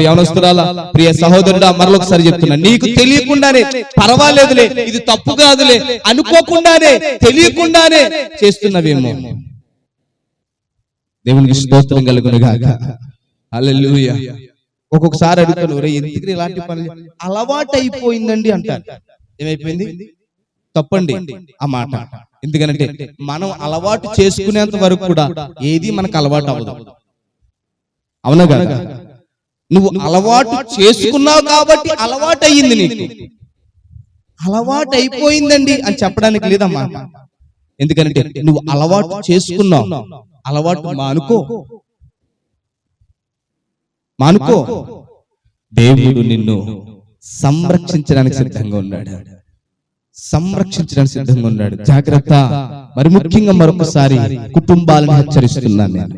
యవనస్తురాలా, ప్రియ సహోదరుడా, మరొకసారి చెప్తున్నా, నీకు తెలియకుండానే పర్వాలేదులే, ఇది తప్పు కాదులే అనుకోకుండానే తెలియకుండానే చేస్తున్నవేమో. దేవునికి స్తోత్రం కలుగును గాక. హల్లెలూయా. ఒక్కొక్కసారి అడుగుతాను, రే ఎందుకు ఇలాంటి పనులు, అలవాటు అయిపోయిందండి అంటారు. ఏమైపోయింది? తప్పండి ఆ మాట. ఎందుకంటే మనం అలవాటు చేసుకునేంత వరకు కూడా ఏది మనకు అలవాటు అవ్వదు. అవునా కదా? నువ్వు అలవాటు చేసుకున్నావు కాబట్టి అలవాటు అయ్యింది. నీకు అలవాటు అయిపోయిందండి అని చెప్పడానికి లేదమ్మా. ఎందుకంటే నువ్వు అలవాటు చేసుకున్నావు. అలవాటు మానుకో. దేవుడు నిన్ను సంరక్షించడానికి సిద్ధంగా ఉన్నాడు. జాగ్రత్త. మరి ముఖ్యంగా మరొకసారి కుటుంబాలను హెచ్చరిస్తున్నాను నేను.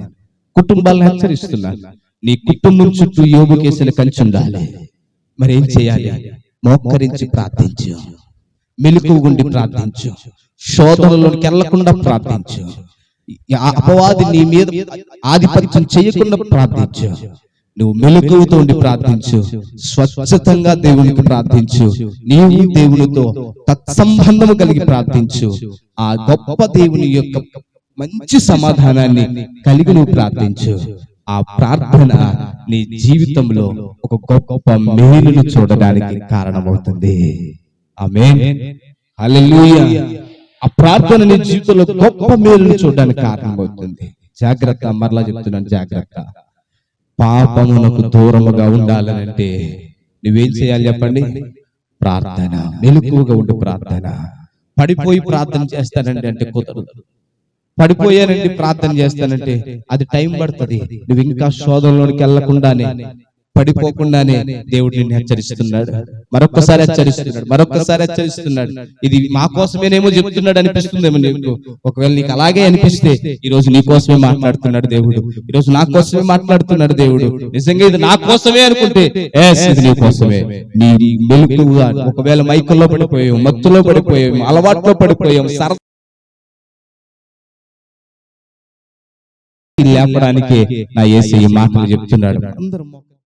నీ కుటుంబం చుట్టూ యోబు కేసుల కంచి ఉండాలి. మరి ఏం చేయాలి? మోకరించి ప్రార్థించు, మెలకువగుండి ప్రార్థించు, శోధనలోకి వెళ్లకుండా ప్రార్థించు, అపవాది నీ మీద ఆధిపత్యం చేయకుండా ప్రార్థించు. నువ్వు మెలకువతో ఉండి ప్రార్థించు, స్వచ్ఛతంగా దేవునికి ప్రార్థించు, నీవు దేవునితో తత్సంబంధము కలిగి ప్రార్థించు. ఆ గొప్ప దేవుని యొక్క మంచి సమాధానాన్ని కలిగి నువ్వు ప్రార్థించు. ఆ ప్రార్థన నీ జీవితంలో ఒక గొప్ప మేలును చూడడానికి కారణమవుతుంది. ఆమేన్, హల్లెలూయా. ఆ ప్రార్థన నీ జీవితంలో గొప్ప మేలును చూడడానికి కారణమవుతుంది. జాగ్రత్త, మరలా చెప్తున్నాను, జాగ్రత్త. పాపమునకు దూరముగా ఉండాలనంటే నువ్వేం చేయాలి చెప్పండి? ప్రార్థన. మెలకువగా ఉండి ప్రార్థన. పడిపోయి ప్రార్థన చేస్తానండి అంటే కుదరదు. పడిపోయానండి ప్రార్థన చేస్తానంటే అది టైం పడుతుంది. నువ్వు ఇంకా శోధనలోనికి వెళ్లకుండానే, పడిపోకుండానే దేవుడు నిన్ను హెచ్చరిస్తున్నాడు. మరొక్కసారి హెచ్చరిస్తున్నాడు. ఇది మా కోసమేనేమో చెప్తున్నాడు అనిపిస్తుందేమో నీకు. ఒకవేళ నీకు అలాగే అనిపిస్తే ఈ రోజు నీ కోసమే మాట్లాడుతున్నాడు దేవుడు. ఈ రోజు నా కోసమే మాట్లాడుతున్నాడు దేవుడు. నిజంగా ఇది నా కోసమే అనుకుంటే ఇది నీ కోసమే. నీ మెలకువగా, ఒకవేళ మైకుల్లో పడిపోయాం, మత్తులో పడిపోయాం, అలవాట్లో పడిపోయాం, లేపడానికే నా యేసు ఈ మాటలు చెప్తున్నాడు. అందరూ